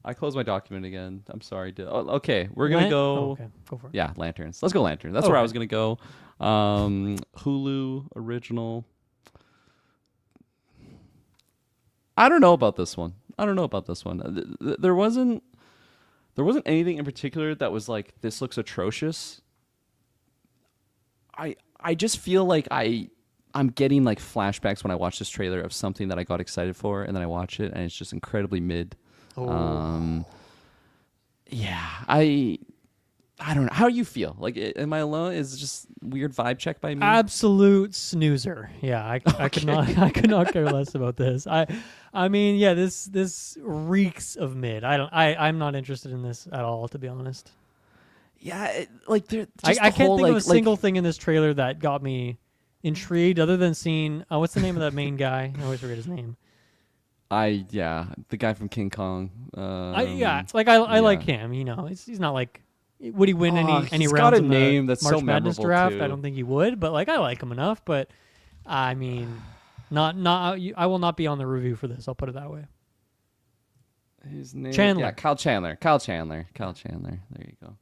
I closed my document again. I'm sorry. Okay, we're gonna go. Oh, okay, go for it. Yeah, Lanterns. Let's go Lanterns. That's where I was gonna go. Hulu original. I don't know about this one. There wasn't anything in particular that was like, this looks atrocious. I just feel like I'm getting like flashbacks when I watch this trailer of something that I got excited for, and then I watch it and it's just incredibly mid. Yeah, I don't know. How do you feel? Like, am I alone? Is it just weird vibe check by me? Absolute snoozer. Yeah, I could not care less about this. I mean, yeah, this reeks of mid. I'm not interested in this at all, to be honest. Yeah, like I can't think of a single thing in this trailer that got me intrigued, other than seeing what's the name of that main guy? I always forget his name. The guy from King Kong. I like him. You know, he's not like. Would he win any rounds got a in name the that's March so Madness memorable draft? too. I don't think he would, but like I like him enough. But I mean, not. I will not be on the review for this. I'll put it that way. His name, Chandler. Yeah, Kyle Chandler. There you go.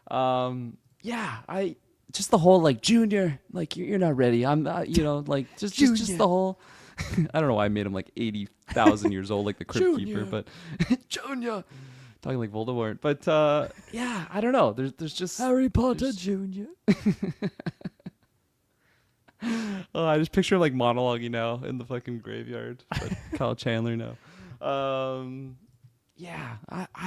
I just the whole like Junior, like you're not ready. I'm not, like just the whole. I don't know why I made him like 80,000 years old, like the Crypt Keeper, but Junior. Talking like Voldemort, but I don't know. There's just Harry Potter Jr. I just picture him like monologuing now in the fucking graveyard. But Kyle Chandler now. I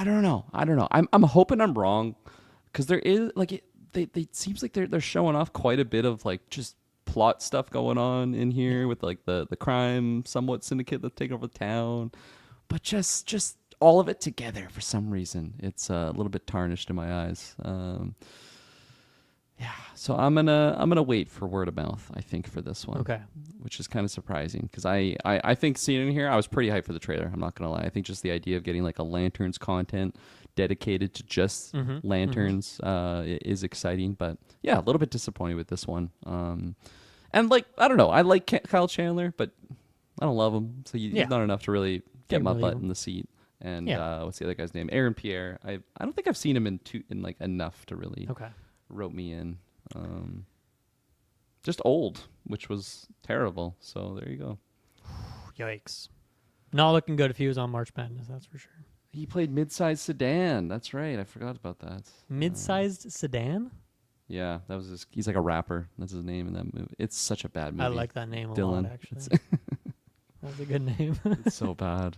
don't know. I'm hoping I'm wrong, because there is like it seems like they're showing off quite a bit of like just plot stuff going on in here with like the crime somewhat syndicate that's taking over the town, but just all of it together for some reason it's a little bit tarnished in my eyes. Yeah, so I'm gonna wait for word of mouth, I think, for this one. Okay. Which is kind of surprising because I think seeing it in here, I was pretty hyped for the trailer. I'm not gonna lie. I think just the idea of getting like a Lanterns content dedicated to just Lanterns is exciting. But yeah, a little bit disappointed with this one. And like I don't know, I like Kyle Chandler, but I don't love him. So he's not enough to really get my butt in the seat. And what's the other guy's name? Aaron Pierre. I don't think I've seen him in like enough to really. Wrote me in. Just old, which was terrible. So there you go. Yikes. Not looking good if he was on March Madness, that's for sure. He played Mid-Sized Sedan. That's right. I forgot about that. Mid-Sized Sedan? Yeah, that was he's like a rapper. That's his name in that movie. It's such a bad movie. I like that name a Dylan. lot, actually. That's a good name. It's so bad.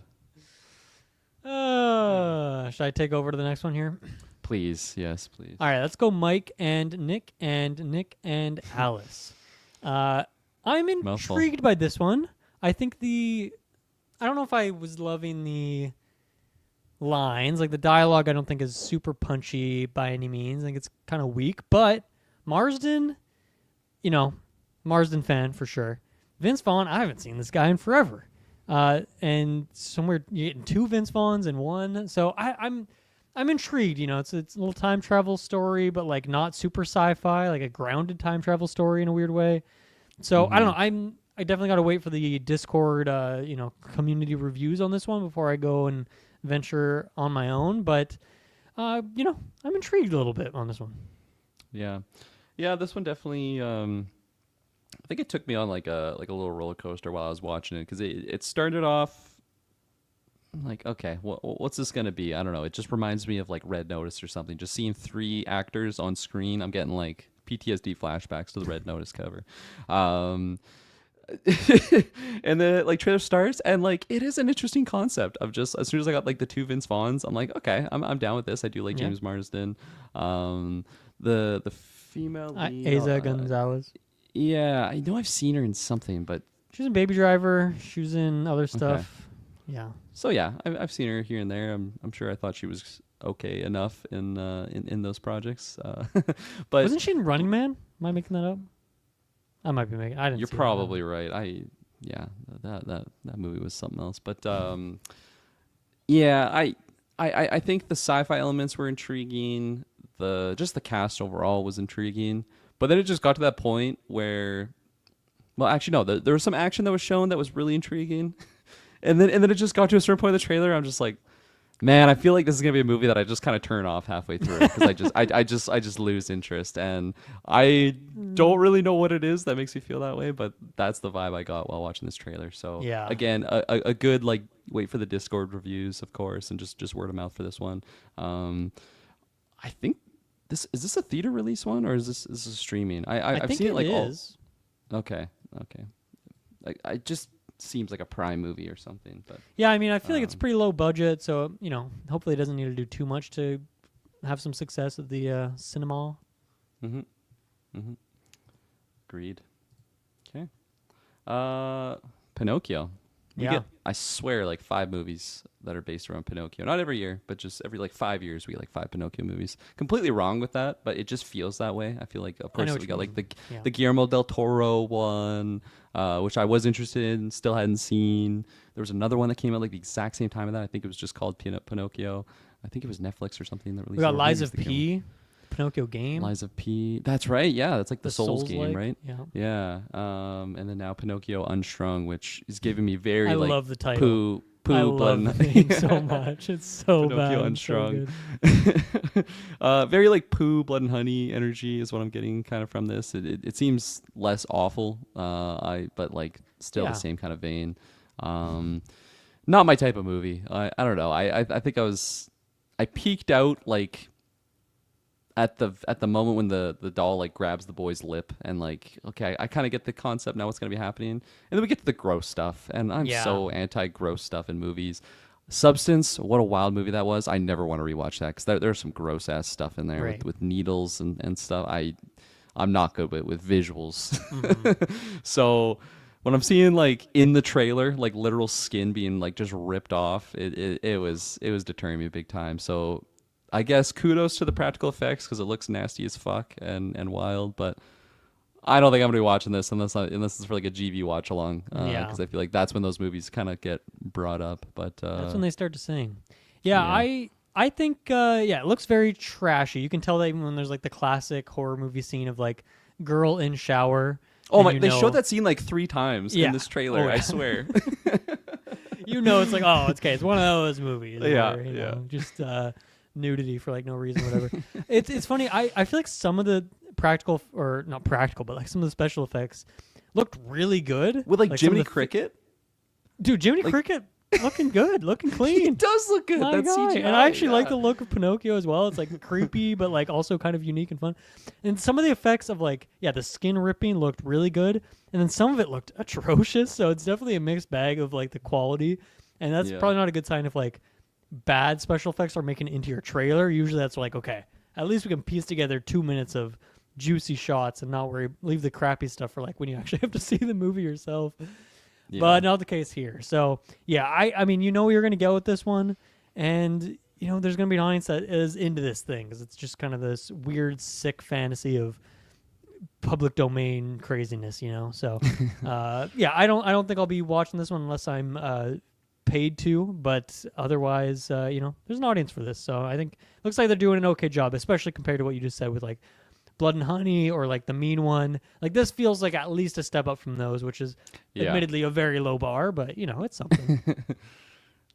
Should I take over to the next one here? Please, yes, please. All right, let's go Mike and Nick and Alice. I'm intrigued by this one. I think I don't know if I was loving the lines. Like the dialogue I don't think is super punchy by any means. I think it's kind of weak, but Marsden, Marsden fan for sure. Vince Vaughn, I haven't seen this guy in forever. And somewhere you're getting 2 Vince Vaughns in one. So I'm intrigued. It's a little time travel story, but like not super sci-fi, like a grounded time travel story in a weird way. So I don't know. I definitely got to wait for the Discord, community reviews on this one before I go and venture on my own. But I'm intrigued a little bit on this one. Yeah, this one definitely. I think it took me on like a little roller coaster while I was watching it because it started off. Like, okay, what's this going to be? I don't know. It just reminds me of like Red Notice or something. Just seeing 3 actors on screen, I'm getting like PTSD flashbacks to the Red Notice cover. And the like trailer starts and like it is an interesting concept of just as soon as I got like the 2 Vince Vaughns, I'm like, okay, I'm down with this. I do like James Marsden. The female lead, Asa Gonzalez. Yeah, I know I've seen her in something, but she was in Baby Driver. She was in other stuff. Okay. Yeah. So yeah, I've seen her here and there. I'm sure I thought she was okay enough in those projects. But wasn't she in Running Man? Am I making that up? I might be making. I didn't. You're probably right. That movie was something else. But I think the sci-fi elements were intriguing. The cast overall was intriguing. But then it just got to that point where, well, actually no, there was some action that was shown that was really intriguing. And then it just got to a certain point of the trailer. I'm just like, man, I feel like this is gonna be a movie that I just kind of turn off halfway through because I just lose interest, and I don't really know what it is that makes me feel that way. But that's the vibe I got while watching this trailer. So again, a good like wait for the Discord reviews, of course, and just word of mouth for this one. I think is this a theater release one or is this streaming? I've seen it like is. Okay. I just. Seems like a Prime movie or something, but yeah, I mean, I feel like it's pretty low budget, so hopefully it doesn't need to do too much to have some success at the cinema. Agreed. Okay. Pinocchio. We get, I swear, like 5 movies that are based around Pinocchio. Not every year, but just every like 5 years we get like 5 Pinocchio movies. Completely wrong with that, but it just feels that way. I feel like, of course, we got like the Guillermo del Toro one, which I was interested in, still hadn't seen. There was another one that came out like the exact same time of that. I think it was just called Pinocchio. I think it was Netflix or something that released. We got Lies of P. Pinocchio game. Lies of P. That's right. Yeah, that's like the Souls game, right? Yeah. And then now Pinocchio Unstrung, which is giving me very I like love the title. Poo, I love the name so much. It's so Pinocchio bad. Unstrung. So very like Pooh, Blood and Honey energy is what I'm getting kind of from this. It seems less awful, but like still the same kind of vein. Not my type of movie. I don't know. I think I peeked out like at the moment when the doll like grabs the boy's lip and like, okay, I kind of get the concept now what's going to be happening. And then we get to the gross stuff, and I'm so anti-gross stuff in movies. Substance, what a wild movie that was. I never want to rewatch that because there's some gross ass stuff in there with needles and stuff. I'm not good with visuals. Mm-hmm. So when I'm seeing like in the trailer, like literal skin being like just ripped off, it was deterring me big time. So I guess kudos to the practical effects because it looks nasty as fuck and wild, but I don't think I'm gonna be watching this unless it's for like a GV watch along. Yeah. Because I feel like that's when those movies kind of get brought up. But That's when they start to sing. Yeah, yeah. I think it looks very trashy. You can tell that even when there's like the classic horror movie scene of like girl in shower. Oh and my! you They know- showed that scene like 3 times Yeah. in this trailer. Oh, yeah. I swear. You know, it's like, oh, it's okay. It's one of those movies. Yeah, where, you yeah. know, just nudity for like no reason, whatever. It's funny. I feel like some of the practical, or not practical, but like some of the special effects looked really good. With like some of Jiminy the Cricket. dude, Jiminy like- Cricket looking good, looking He clean. does look good. My That's God. CGI. And I actually like yeah. the look of Pinocchio as well. It's like creepy, but like also kind of unique and fun. And some of the effects of like, the skin ripping looked really good. And then some of it looked atrocious. So it's definitely a mixed bag of like the quality. And that's Yeah. probably not a good sign if like bad special effects are making it into your trailer. Usually that's like, okay, at least we can piece together 2 minutes of juicy shots and not leave the crappy stuff for like when you actually have to see the movie yourself. Yeah. But not the case here. So yeah, I mean, you know what you're gonna get with this one, and you know there's gonna be an audience that is into this thing because it's just kind of this weird, sick fantasy of public domain craziness, you know. So I don't think I'll be watching this one unless I'm paid to. But otherwise, there's an audience for this. So I think looks like they're doing an okay job, especially compared to what you just said with like Blood and Honey or like The Mean One. Like this feels like at least a step up from those, which is admittedly a very low bar, but you know, it's something.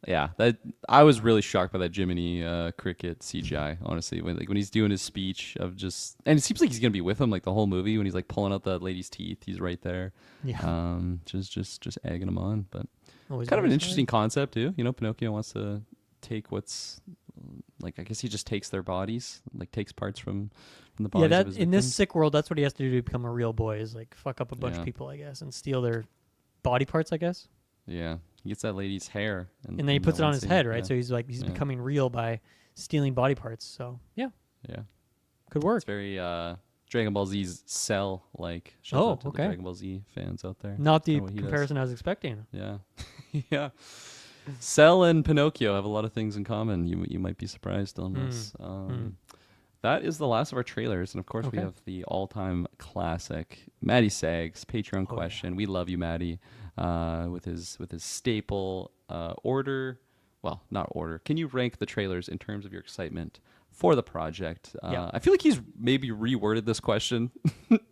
Yeah, that I was really shocked by that Jiminy Cricket CGI. Honestly, when he's doing his speech of just, and it seems like he's gonna be with him like the whole movie when he's like pulling out the lady's teeth. He's right there. Yeah. Just egging him on, but Always kind of an nice, interesting concept too. You know, Pinocchio wants to take what's like, I guess he just takes their bodies, like takes parts from the bodies. Yeah, of that his in this victims. sick world, that's what he has to do to become a real boy. Is like fuck up a bunch of Yeah. people, I guess, and steal their body parts, I guess. Yeah, he gets that lady's hair, And then he puts it on his head, right? So he's like he's Yeah. becoming real by stealing body parts. So yeah, could work. It's very Dragon Ball Z's Cell like. Oh, Out to okay. the Dragon Ball Z fans out there. Not That's the kinda what he does. comparison I was expecting. Yeah, yeah. Cell and Pinocchio have a lot of things in common. You might be surprised on this. That is the last of our trailers, and of course we Okay. have the all-time classic Maddie Sags Patreon Oh, question. We love you, Maddie, with his staple order. Well, not order. Can you rank the trailers in terms of your excitement for the project? Yeah. I feel like he's maybe reworded this question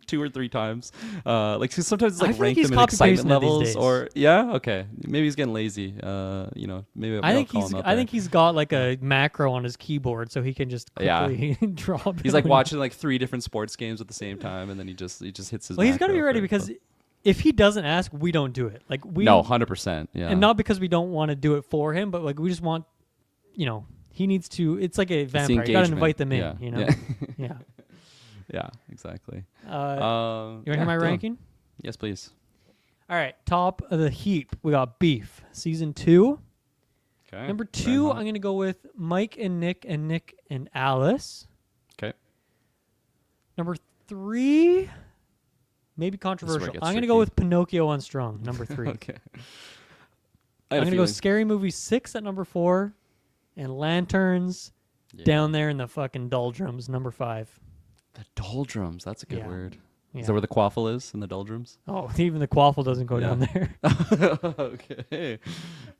2 or 3 times. Like 'cause sometimes it's I like feel like rank he's them in excitement copy-pasting it these levels, days. or okay, maybe he's getting lazy. Maybe I I'll think call he's him out I there. think he's got like a macro on his keyboard, so he can just Yeah. quickly drop. He's it like when- watching like 3 different sports games at the same time, and then he just hits his. Well, he's got to be macro ready for- because if he doesn't ask, we don't do it. Like we no, 100%. Yeah, and not because we don't want to do it for him, but like we just want, he needs to. It's like a It's the vampire. You got to engagement. invite them in. Yeah. You know. Yeah. Yeah. Yeah, exactly. You want to hear my Dylan. ranking? Yes, please. All right, top of the heap, we got Beef, season 2. Okay. Number 2, I'm going to go with Mike and Nick and Alice. Okay. Number 3, maybe where it controversial. gets I'm going to go tricky. with Pinocchio Unstrung, number 3. Okay. I'm going to go Scary Movie 6 at number 4, and Lanterns down there in the fucking doldrums, number 5. The doldrums. That's a good Yeah. word. Yeah. Is that where the quaffle is in the doldrums? Oh, even the quaffle doesn't go Yeah. down there. Okay.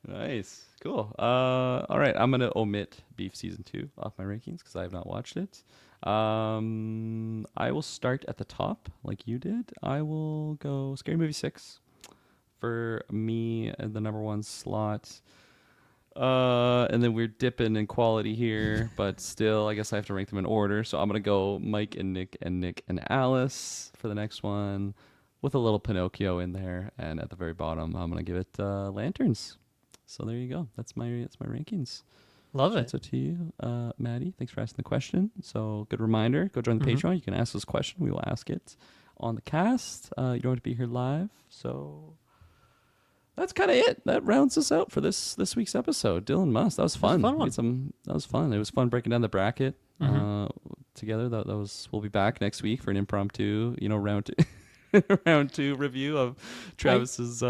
Nice. Cool. All right. I'm gonna omit Beef season 2 off my rankings because I have not watched it. I will start at the top like you did. I will go Scary Movie 6 for me at the number 1 slot. And then we're dipping in quality here, but still, I guess I have to rank them in order. So I'm gonna go Mike and Nick and Alice for the next one, with a little Pinocchio in there, and at the very bottom, I'm gonna give it Lanterns. So there you go. That's my rankings. Love it. So to you, Maddie, thanks for asking the question. So good reminder, go join the Patreon. You can ask this question. We will ask it on the cast. You don't have to be here live. So that's kind of it. That rounds us out for this week's episode. Dylan Must. That was fun. That was a fun one. That was fun. It was fun breaking down the bracket. together. That was. We'll be back next week for an impromptu, round two, round two review of Travis's.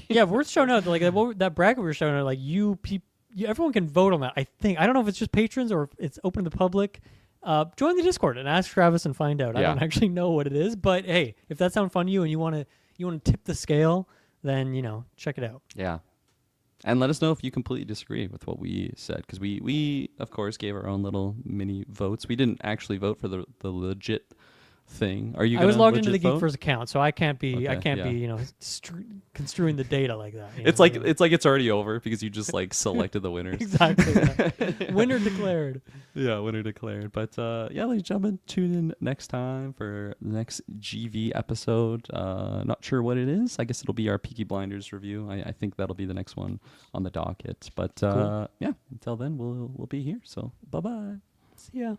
Yeah, we're showing out like that bracket we were showing out. Like everyone can vote on that. I think I don't know if it's just patrons or if it's open to the public. Join the Discord and ask Travis and find out. I don't actually know what it is, but hey, if that sounds fun to you and you want to tip the scale, then check it out. Yeah. And let us know if you completely disagree with what we said, because we of course gave our own little mini votes. We didn't actually vote for the legit thing. Are you? I was logged into the vote? Geek account, so I can't be Okay, construing the data like that. It's like it's already over because you just like selected the winners. Exactly. Yeah. Winner declared. Yeah, winner declared. But ladies and gentlemen, tune in next time for the next GV episode. Not sure what it is. I guess it'll be our Peaky Blinders review. I think that'll be the next one on the docket. But cool. yeah, until then, we'll be here. So bye bye. See ya.